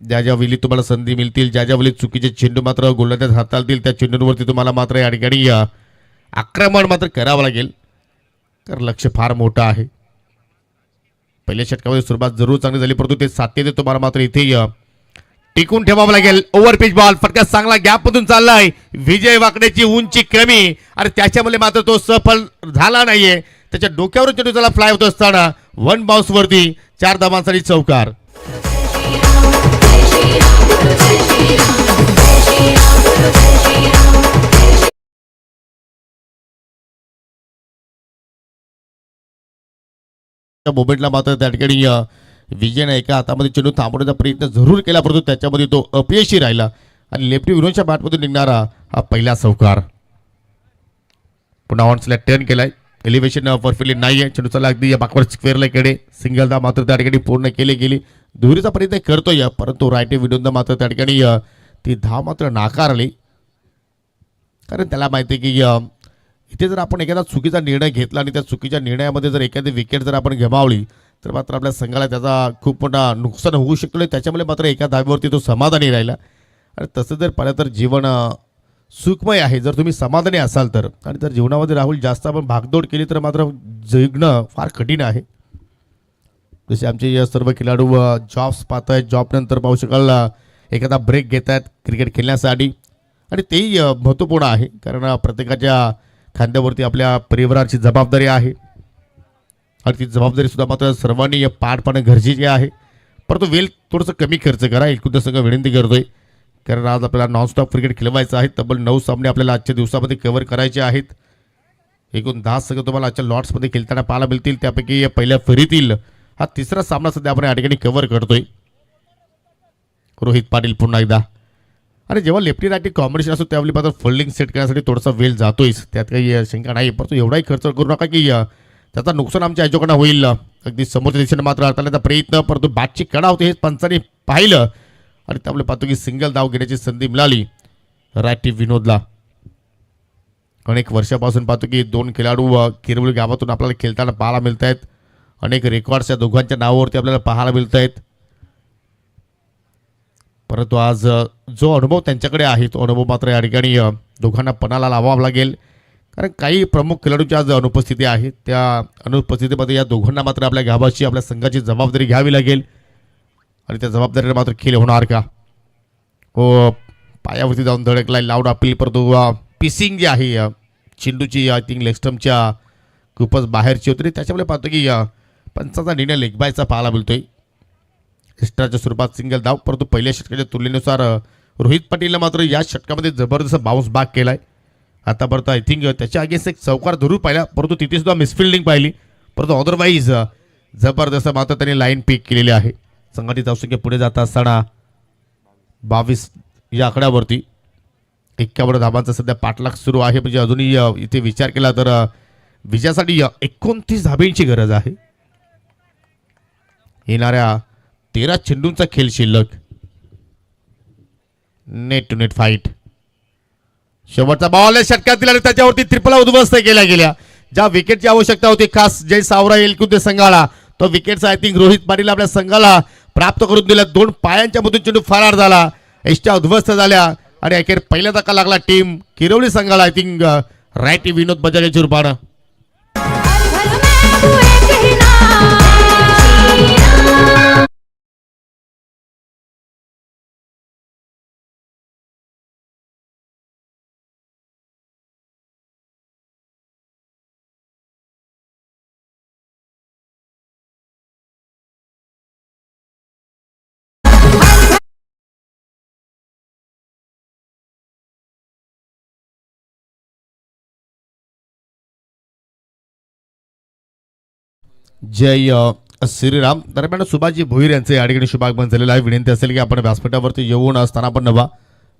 ज्या ज्या वेळी तुम्हाला संधी मिळतील ज्या ज्या वेळी चुकीचे चेंडू मात्र गोलंदाज हाताळतील त्या चेंडूंवरती तुम्हाला मात्र या ठिकाणी आक्रमण मात्र करावं लागेल. कारण लक्ष फार मोठं आहे. पहिल्या षटकामध्ये सुरुवात जरूर चांगली झाली परंतु ते सातत्याने तुम्हाला मात्र इथे टिकून ठेवावं लागेल. ओव्हर पिच बॉल फटका चांगला गॅपमधून चाललाय. विजय वाकड्याची उंची कमी आणि त्याच्यामुळे मात्र तो सफल झाला नाहीये. त्याच्या डोक्यावरून चेंडू त्याला फ्लाय होत असताना 1 बाउन्स वरती 4 धावांसाठी चौकार. मोमेंटला मात्र त्या ठिकाणी विजयने एका हातामध्ये चेंडू थांबवण्याचा प्रयत्न जरूर केला परंतु त्याच्यामध्ये तो अपयशी राहिला. आणि लेफ्टी विनोदच्या बॅटमधून निघणारा हा पहिला चौकार. पुन्हा ऑन्सला टर्न केलाय. एलिव्हेशन परफेक्टली नाही आहे. चेंडू चला अगदी बाकवर स्क्वेअरला कडे सिंगल दा मात्र त्या ठिकाणी पूर्ण केली गेली. दुहेरीचा प्रयत्न करतोय परंतु रायटी विनोदनं मात्र त्या ठिकाणी ती धाव मात्र नाकारली. कारण त्याला माहिती आहे की इथे जर आपण एखादा चुकीचा निर्णय घेतला आणि त्या चुकीच्या निर्णयामध्ये जर एखादी विकेट जर आपण गमावली तर मात्र आपल्या संघाला त्याचा खूप मोठा नुकसान होऊ शकतो. त्याच्यामुळे मात्र एका धावेवरती तो समाधानी राहिला. आणि तसं जर पाहिलं तर जीवन सुखमय आहे जर तुम्ही समाधानी असाल तर. आणि जर जीवनामध्ये राहुल जास्त आपण भागदौड केली तर मात्र जगणं फार कठीण आहे. जसे आमचे सर्व खेळाडू जॉब्स पाहत आहेत. जॉबनंतर पाहू शकाल एखादा ब्रेक घेत आहेत क्रिकेट खेळण्यासाठी आणि तेही महत्त्वपूर्ण आहे. कारण प्रत्येकाच्या खांद्यावरती आपल्या परिवाराची जबाबदारी आहे आणि ती जबाबदारीसुद्धा मात्र सर्वांनी पार पाडणं गरजेचे आहे. परंतु वेळ थोडंसं कमी खर्च करा एकूण संघ विनंती करतोय. कारण आज आपल्याला नॉनस्टॉप क्रिकेट खेळवायचं आहे. तब्बल 9 सामने आपल्याला आजच्या दिवसामध्ये कव्हर करायचे आहेत. एकूण 10 संघ तुम्हाला आजच्या लॉट्समध्ये खेळताना पाहायला मिळतील. त्यापैकी या पहिल्या फेरीतील हा तिसरा सामना सध्या आपण या ठिकाणी कव्हर करतोय. रोहित पाटील पुन्हा एकदा. आणि जेव्हा लेफ्टी रायटी कॉम्बिनेशन असतो त्यावेळी मात्र फोल्डिंग सेट करण्यासाठी थोडासा वेळ जातोयच त्यात काही शंका नाही. परंतु एवढाही खर्च करू नका की त्याचा नुकसान आमच्या आयोजकांना होईल. अगदी समोरच्या दिशेने मात्र हाताळण्याचा प्रयत्न परंतु बॅटची कडा होते हे पंचांनी पाहिलं आणि त्यामुळे पाहतो की सिंगल धाव घेण्याची संधी मिळाली रायटी विनोदला. अनेक वर्षापासून पाहतो की 2 खेळाडू किरवली गावातून आपल्याला खेळताना पाहायला मिळत आहेत. अनेक रेकॉर्ड्स या दोघांच्या नावावरती आपल्याला पाहायला मिळत आहेत. परंतु आज जो अनुभव त्यांच्याकडे आहे तो अनुभव मात्र या ठिकाणी दोघांना पणाला लावावा लागेल. कारण काही प्रमुख खेळाडूंची आज अनुपस्थिती आहे. त्या अनुपस्थितीमध्ये या दोघांना मात्र आपल्या गावाची आपल्या संघाची जबाबदारी घ्यावी लागेल. आणि त्या जबाबदारीला मात्र खेळ होणार का हो पायावरती जाऊन धडकलाय लाऊड अपील. परंतु पिसिंग जी आहे चेंडूची आय थिंक लेगस्टम्पच्या खूपच बाहेरची होती. त्याच्यामुळे पाहतो की पंचाचा निर्णय लेगबायचा पाहायला मिळतोय. एक्स्ट्राच्या स्वरूपात सिंगल धाव परंतु पहिल्या षटकाच्या तुलनेनुसार रोहित पाटीलला मात्र या षटकामध्ये जबरदस्त बाउन्स बॅक केलाय. आतापर्यंत आय थिंक त्याच्या अगेन्स्ट एक चौकार धरून पाहिला परंतु तिथे सुद्धा मिसफिल्डिंग पाहिली परंतु अदरवाईज जबरदस्त मात्र त्यांनी लाईन पिक केलेली आहे. संघटित धावसंख्या पुढे जात असताना 22 या आकड्यावरती 51 धावांचा सध्या पाठलाग सुरू आहे. म्हणजे अजूनही इथे विचार केला तर विजयासाठी 29 धाब्यांची गरज आहे. येणाऱ्या 13 चेंडूंचा खेळ शिल्लक. Net to net fight. शेवटचा बॉल षटकातील आणि त्याच्यावरती त्रिपला उद्ध्वस्त केल्या गेल्या. ज्या विकेटची आवश्यकता होती खास जय सावरा एलकुंदे संघाला, तो विकेटचा आय थिंक रोहित पाटील आपल्या संघाला प्राप्त करून दिला. 2 पायांच्या मधून चेंडू फरार झाला, एष्ट्या उद्ध्वस्त झाल्या आणि अखेर पहिला धक्का लागला टीम किरवली संघाला. आय थिंक राईट विनोद बजाजाच्या रूपानं. जय श्रीराम. दरम्यान सुभाषजी भोईर यांचे या ठिकाणी शुभागमन झालेलं आहे. विनंती असेल की आपण व्यासपीठावरती येऊन असताना आपण नवा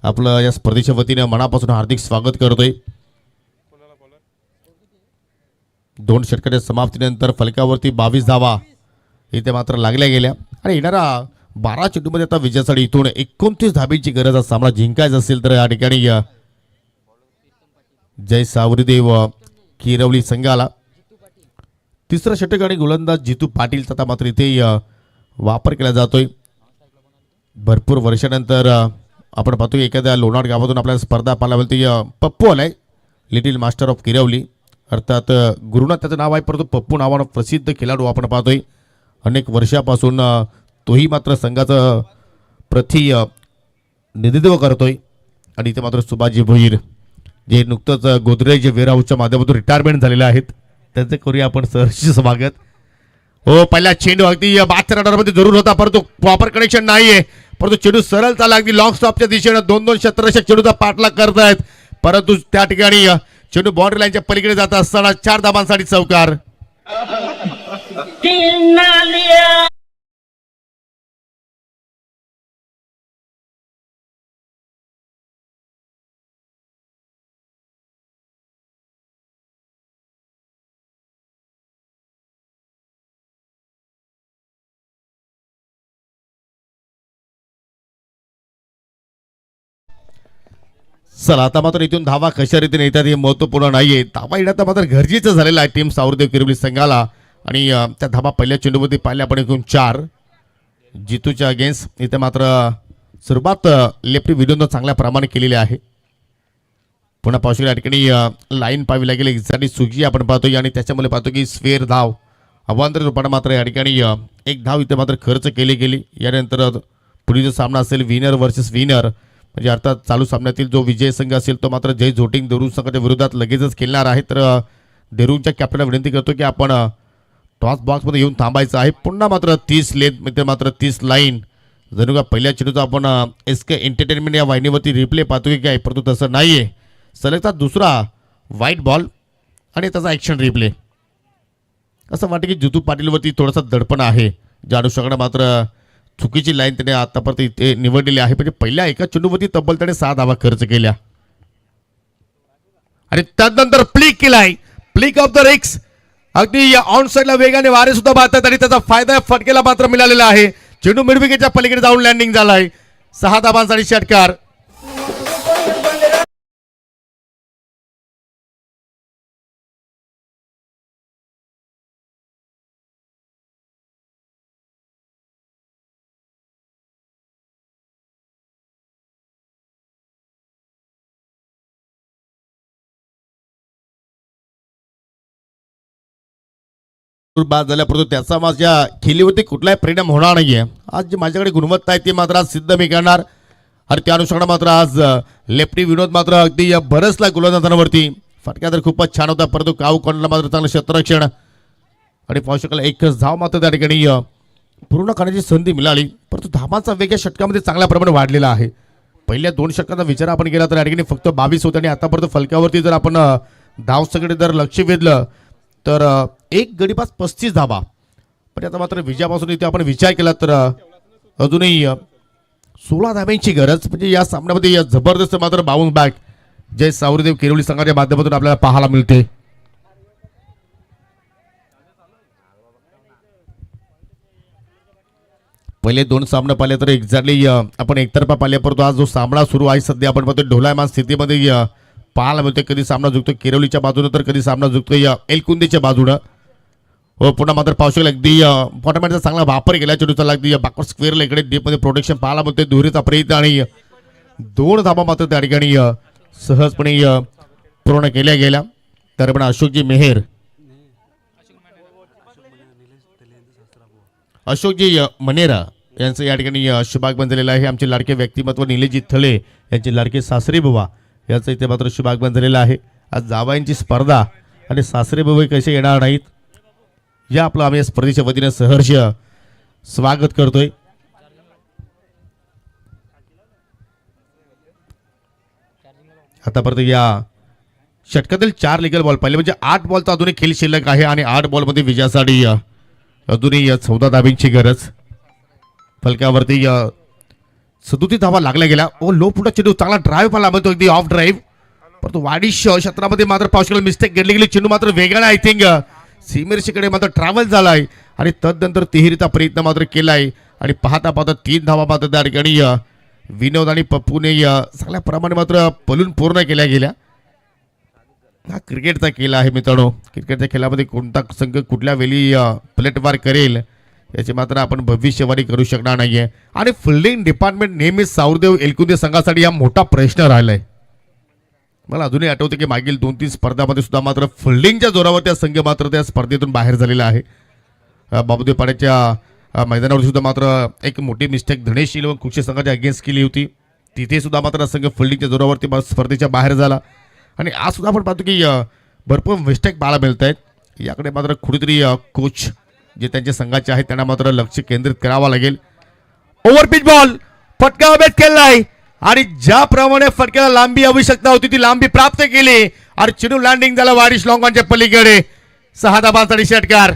आपलं या स्पर्धेच्या वतीने मनापासून हार्दिक स्वागत करतोय. 2 षटकाच्या समाप्तीनंतर फलकावरती 22 धावा इथे मात्र लागल्या गेल्या आणि येणारा 12 चेंडूमध्ये आता विजयासाठी इथून 29 धाब्यांची गरज. सामना जिंकायचा असेल तर या ठिकाणी जय सावरीदेव किरवली संघाला. तिसरा षटक आणि गोलंदाज जितू पाटीलचा आता मात्र इथे वापर केला जातोय. भरपूर वर्षानंतर आपण पाहतो एखाद्या लोणार गावातून आपल्याला स्पर्धा पाहायला मिळते. पप्पू आलाय, लिटिल मास्टर ऑफ किरवली, अर्थात गुरुनाथ त्याचं नाव आहे, परंतु पप्पू नावानं प्रसिद्ध खेळाडू आपण पाहतोय. अनेक वर्षापासून तोही मात्र संघाचं प्रतिनिधित्व करतोय. आणि इथे मात्र सुभाषजी भोईर जे नुकतंच गोदरेज वेअरहाऊसच्या माध्यमातून रिटायरमेंट झालेले आहेत, त्यांचे करूया आपण सहर्ष स्वागत. हो, पहिला चेंडू अगदी बादच्या रडारमध्ये जरूर होता, परंतु प्रॉपर कनेक्शन नाहीये. परंतु चेंडू सरळ चालला अगदी लॉंग स्टॉपच्या दिशेने. 2-2 क्षेत्ररक्षक चेंडूचा पाठलाग करतायत, परंतु त्या ठिकाणी चेंडू बाउंड्री लाईनच्या पलीकडे जात असताना 4 धाबांसाठी चौकार. चला आता मात्र इथून धावा कशा रीतीने येतात हे महत्वपूर्ण नाहीये. धावा येण्यात मात्र गरजेचं झालेलं आहे टीम सावरदेव किरवली संघाला. आणि त्या धावा पहिल्या चेंडूमध्ये पाहिल्या आपण एकूण 4 जितूच्या अगेन्स्ट. इथे मात्र सुरुवात लेफ्टी विनोदनं चांगल्या प्रमाणे केलेली आहे. पुन्हा पाहू या ठिकाणी लाईन पाहावी लागेल एक्झॅक्टली सुगी आपण पाहतोय आणि त्याच्यामुळे पाहतो की स्वेअर धाव अवांतर रूपाने मात्र या ठिकाणी 1 धाव इथे मात्र खर्च केली गेली. यानंतर पुढील जो सामना असेल विनर वर्सेस विनर, म्हणजे अर्थात चालू सामन्यातील जो विजय संघ असेल तो मात्र जय झोटिंग देरूर संघाच्या विरोधात लगेचच खेळणार आहे. तर देरूरच्या कॅप्टनला विनंती करतो की आपण टॉस बॉक्समध्ये येऊन थांबायचं आहे. पुन्हा मात्र 30 लेन म्हणजे मात्र 30 लाईन जणू का पहिल्या चेंडूचा आपण SK एंटरटेनमेंट या वाहिनीवरती रिप्ले पाहतो की काय, परंतु तसं नाहीये. सलगचा दुसरा व्हाईट बॉल आणि त्याचा ॲक्शन रिप्ले. असं वाटतं की जितू पाटीलवरती थोडासा दडपण आहे, ज्या अनुषंगाने मात्र चुकीची लाईन त्याने आतापर्यंत इथे निवडलेली आहे. म्हणजे पहिल्या एका चेंडूवरती तब्बल त्याने 6 धावा खर्च केल्या आणि त्यानंतर प्लिक केलाय. प्लिक ऑफ द रिक्स. अगदी ऑन साईडला वेगाने वारे सुद्धा बाधतात आणि त्याचा फायदा फटकेला मात्र मिळालेला आहे. चेंडू मिडविकेटच्या पलीकडे जाऊन लँडिंग झालाय. 6 धाबांसाठी षटकार. बाद झाल्या, परंतु त्याचा माझ्या खेळीवरती कुठलाही परिणाम होणार नाहीये. आज जी माझ्याकडे गुणवत्ता आहे ती मात्र आज सिद्ध मी करणार. आणि त्या अनुषंगाने मात्र आज लेफ्टी विनोद मात्र अगदी बरसला गोलंदाजांवरती. फटका तर खूपच छान होता, परंतु काऊ कोणाला मात्र चांगलं क्षेत्ररक्षण आणि पाहू शकाल 1 धाव मात्र त्या ठिकाणी पूर्ण करण्याची संधी मिळाली. परंतु धावांचा वेग या षटकामध्ये चांगल्या प्रमाणे वाढलेला आहे. पहिल्या 2 षटकांचा विचार आपण केला तर या ठिकाणी फक्त 22 होते आणि आतापर्यंत फलकावरती जर आपण धाव सगळे जर लक्ष वेधलं तर 1 गडीपास 35 धावा. पण आता मात्र विजयापासून इथे आपण विचार केला तर अजूनही 16 धाब्यांची गरज. म्हणजे या सामन्यामध्ये जबरदस्त मात्र बाउन्स बॅक जय सावरदेव किरवली संघाच्या माध्यमातून आपल्याला पाहायला मिळते. पहिले 2 सामने पाहिले तर एक्झॅक्टली आपण एकतर्फा पाहिले, परंतु आज जो सामना सुरू आहे सध्या आपण पाहतो ढोलायमान स्थितीमध्ये पाहायला मिळतोय. कधी सामना झुकतो किरवलीच्या बाजूने तर कधी सामना झुकतोय एलकुंदीच्या बाजूनं. हो पुन्हा मात्र पाहू शकेल अगदी फॉर्मॅटचा चांगला वापर केला चेंडूचा. अगदी बॅकवर्ड स्क्वेअरला इकडे डीपमध्ये प्रोटेक्शन पाहायला मिळते. दुहेरीचा प्रयत्न आणि 2 धाबा मात्र त्या ठिकाणी सहजपणे पूर्ण केल्या गेल्या. तर पण अशोकजी मेहेर, अशोकजी मनेरा यांचं या ठिकाणी शुभागमन झालेलं आहे. आमचे लाडके व्यक्तिमत्व निलेशजी थळे यांचे लाडके सासरे बुवा याचं इथे मात्र शुभागमन झालेलं आहे. आज जावायांची स्पर्धा आणि सासरे बुवा कसे येणार नाहीत या आपलं आम्ही स्पर्धेच्या वतीने सहर्ष स्वागत करतोय. आतापर्यंत या षटकातील 4 लिगल बॉल पाहिले म्हणजे 8 बॉलचा अजूनही खेळ शिल्लक आहे आणि 8 बॉलमध्ये विजयासाठी अजूनही 14 धाब्यांची गरज. फलकावरती 37 धावा लागल्या गेल्या. ओ लो पुढे चेंडू चांगला ड्राईव्ह पाहिला मिळतो अगदी ऑफ ड्राईव्ह, परंतु वाडिश क्षेत्रामध्ये मात्र पावसाळी मिस्टेक घडली गेली. चेंडू मात्र वेगळा आय थिंक सीमेरशीकडे मात्र ट्रॅव्हल झालाय आणि तदनंतर तिहेरीचा प्रयत्न मात्र केलाय आणि पाहता पाहता 3 धावा मात्र त्या ठिकाणी विनोद आणि पप्पूने चांगल्या प्रमाणे मात्र पलून पूर्ण केल्या गेल्या. हा क्रिकेटचा खेळ आहे मित्रांनो. क्रिकेटच्या खेळामध्ये कोणता संघ कुठल्या वेळी प्लेटवार करेल याची मात्र आपण भविष्यवाणी करू शकणार नाहीये. आणि फिल्डिंग डिपार्टमेंट नेहमीच सावरदेव एलकुंदे संघासाठी हा मोठा प्रश्न राहिलाय. मला अजूनही आठवते की मागील 2-3 स्पर्धामध्ये सुद्धा मात्र फिल्डिंगच्या जोरावर त्या संघ मात्र त्या स्पर्धेतून बाहेर झालेला आहे. बाबूदेव पाड्याच्या मैदानावर सुद्धा मात्र एक मोठी मिस्टेक धनेश व कुक्षे संघाच्या अगेन्स्ट केली होती. तिथे सुद्धा मात्र संघ फिल्डिंगच्या जोरावरती स्पर्धेच्या बाहेर झाला आणि आज सुद्धा आपण पाहतो की भरपूर मिस्टेक पाहायला मिळत आहेत. याकडे मात्र कुठेतरी कोच जे त्यांच्या संघाचे आहेत त्यांना मात्र लक्ष केंद्रित करावं लागेल. ओव्हरपिच बॉल फटका बेट केलाय आणि ज्याप्रमाणे फटक्याला लांबी आवश्यकता होती ती लांबी प्राप्त केली आणि चेंडू लँडिंग झाला वाडिश लॉंगॉनच्या पलीकडे. 6 धाबांसाठी षटकार.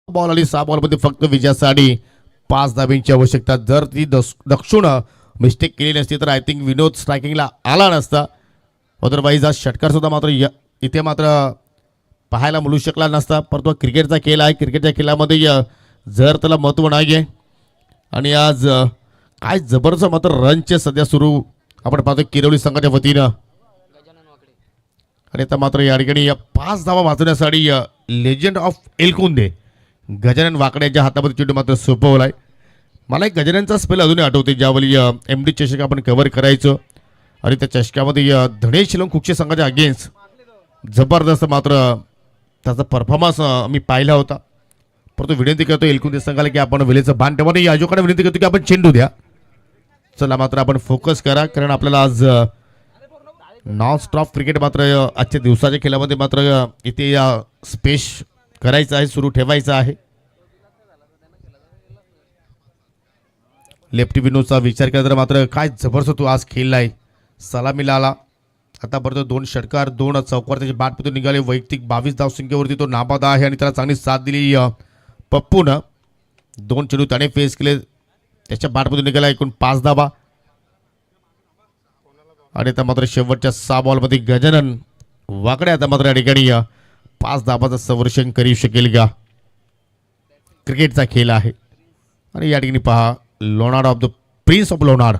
बॉल आणि 6 बॉलमध्ये फक्त विजयासाठी 5 धाब्यांची आवश्यकता. जर ती दक्षिण मिस्टेक केली नसती तर आय थिंक विनोद स्ट्रायकिंगला आला नसता. अदरवाईज आज षटकार सुद्धा मात्र इथे मात्र पाहायला मिळू शकला नसता. परंतु क्रिकेटचा खेळ आहे. क्रिकेटच्या खेळामध्ये जर त्याला महत्त्व नाही आहे आणि आज काय जबरदस्त मात्र रनचे सध्या सुरू आपण पाहतो किरवली संघाच्या वतीनं. आणि आता मात्र या ठिकाणी 5 धावा वाचवण्यासाठी लेजंड ऑफ एलकुंदे गजानन वाकड्याच्या हातामध्ये चेंडू मात्र सोपवलाय. मला एक गजाननचा स्पेल अजूनही आठवते ज्यावेळी MD चषक आपण कव्हर करायचो आणि त्या चषकामध्ये धनेश शिलोंग कुक्षे संघाच्या अगेन्स्ट जबरदस्त मात्र त्याचा परफॉर्मन्स मी पाहिला होता. परंतु विनंती करतो एलकुंदे संघाला की आपण वेळेचं भान ठेवा आणि आयोजकांना विनंती करतो की आपण चेंडू द्या. चला मात्र आपण फोकस करा कारण आपल्याला आज नॉन स्टॉप क्रिकेट मात्र आजच्या दिवसाच्या खेळामध्ये मात्र इथे स्पेस करायचं आहे, सुरू ठेवायचं आहे. लेफ्टी विनोदचा विचार केला तर मात्र काय जबरदस्त तो आज खेळलाय. सलामीला आला. आतापर्यंत 2 षटकार 2 चौकार त्याचे बॅटमधून निघाले. वैयक्तिक 22 धावसंख्येवरती तो नाबाद आहे आणि त्याला चांगली साथ दिली पप्पूनं. 2 चेंडू त्याने फेस केले. त्याच्या बॅटमधून निघाला एकूण 5 धाबा आणि आता मात्र शेवटच्या 6 बॉलमध्ये गजानन वाकडे आता मात्र या ठिकाणी 5 धाबाचं संवर्षण करू शकेल का. क्रिकेटचा खेळ आहे आणि या ठिकाणी पहा लोणाड ऑफ द प्रिन्स ऑफ लोणाड.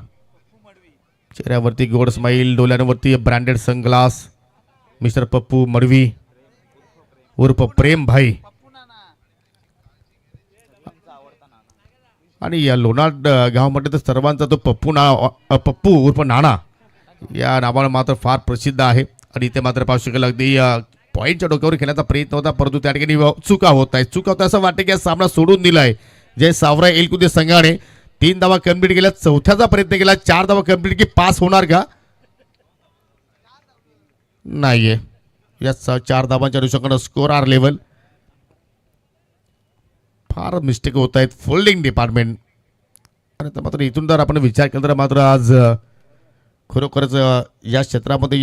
चेहऱ्यावरती गोड स्माईल, डोळ्यांवरती branded sunglass. Mister Pappu Madavi उर्फ प्रेम भाई आणि या लोणाड गावामध्ये तर सर्वांचा तो पप्पू उर्फ नाना या नावाने मात्र फार प्रसिद्ध आहे. आणि इथे मात्र पाहू शकेल अगदी पॉईंटच्या डोक्यावर खेळण्याचा प्रयत्न होता परंतु त्या ठिकाणी चुका होत आहे. चुका होता असं वाटतं की सामना सोडून दिलाय. जय सावरा एलकुंदे संघाने 3 धावा कंप्लीट केल्या. 4थ्याचा प्रयत्न केला. 4 धावा कंप्लीट की पास होणार का नाहीये. या 4 धावांच्या अनुषंगाने स्कोर आर लेवल फार मिस्टेक होत आहेत फोल्डिंग डिपार्टमेंट. आणि तर मात्र इथून जर आपण विचार केला तर मात्र आज खरोखरच या क्षेत्रामध्ये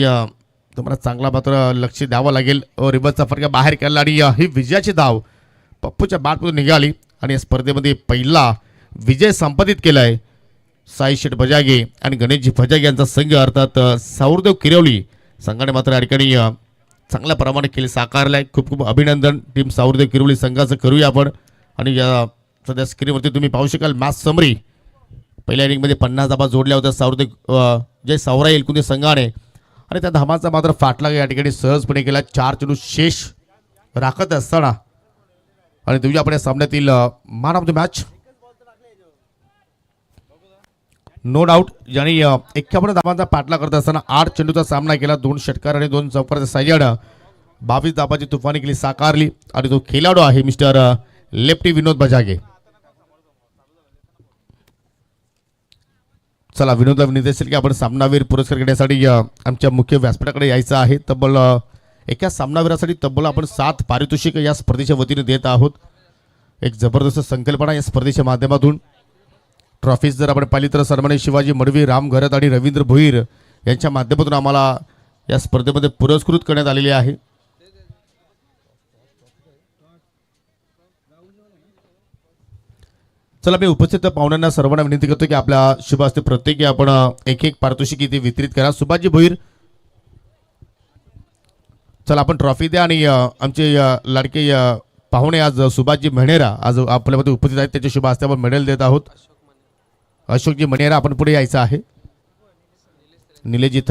तुम्हाला चांगला मात्र लक्ष द्यावं लागेल. रिबनचा फटका बाहेर काढला आणि ही विजयाची धाव पप्पूच्या बॅटमधून निघाली आणि या स्पर्धेमध्ये पहिला विजय संपादित केला आहे साई शेठ बजागे आणि गणेशजी बजागे यांचा संघ अर्थात सौरदेव किरवली संघाने मात्र या ठिकाणी चांगल्या प्रमाणे केले साकारलं आहे. खूप खूप अभिनंदन टीम सौरदेव किरवली संघाचं करूया आपण. आणि या सध्या स्क्रीनवरती तुम्ही पाहू शकाल मॅच समरी. पहिल्या इनिंगमध्ये 50 धाबा जोडल्या होत्या सौरदेव जय सौराई एलकुंदे संघाने आणि त्या धामाचा मात्र फाटला या ठिकाणी सहजपणे केला. 4 चेंडू शेष राखत असताना आणि तुझ्या आपण या सामन्यातील man of the match no doubt ज्यांनी 51 धावांचा पाठला करत असताना 8 चेंडूचा सामना केला. 2 षटकार आणि 2 चौकाराचा साह्यानं 22 धावांची तुफानी केली साकारली आणि तो खेळाडू आहे मिस्टर लेफ्टी विनोद बजागे. चला विनोदला विनंती असेल की आपण सामनावीर पुरस्कार घेण्यासाठी आमच्या मुख्य व्यासपीठाकडे यायचं आहे. तब्बल एका सामनावीरासाठी तब्बल आपण 7 पारितोषिक या स्पर्धेच्या वतीने देत आहोत. एक जबरदस्त संकल्पना या स्पर्धेच्या माध्यमातून. ट्रॉफीज जर आपण पाहिली तर सन्माननीय शिवाजी मडवी, राम घरत आणि रवींद्र भोईर यांच्या माध्यमातून आम्हाला या स्पर्धेमध्ये पुरस्कृत करण्यात आलेले आहे. चला मी उपस्थित पाहुण्यांना सर्वांना विनंती करतो की आपल्या शुभ हस्ते प्रत्येकी आपण एक पारितोषिक इथे वितरित करा. सुभाषजी भोईर चला आपण ट्रॉफी द्या आणि आमचे लाडके पाहुणे आज सुभाषजी मणेरा आज आपल्यामध्ये उपस्थित आहेत. त्याच्या शुभ हस्ते आपण मेडल देत आहोत. अशोकजी मणेरा आपण पुढे यायचं आहे. निलेशजी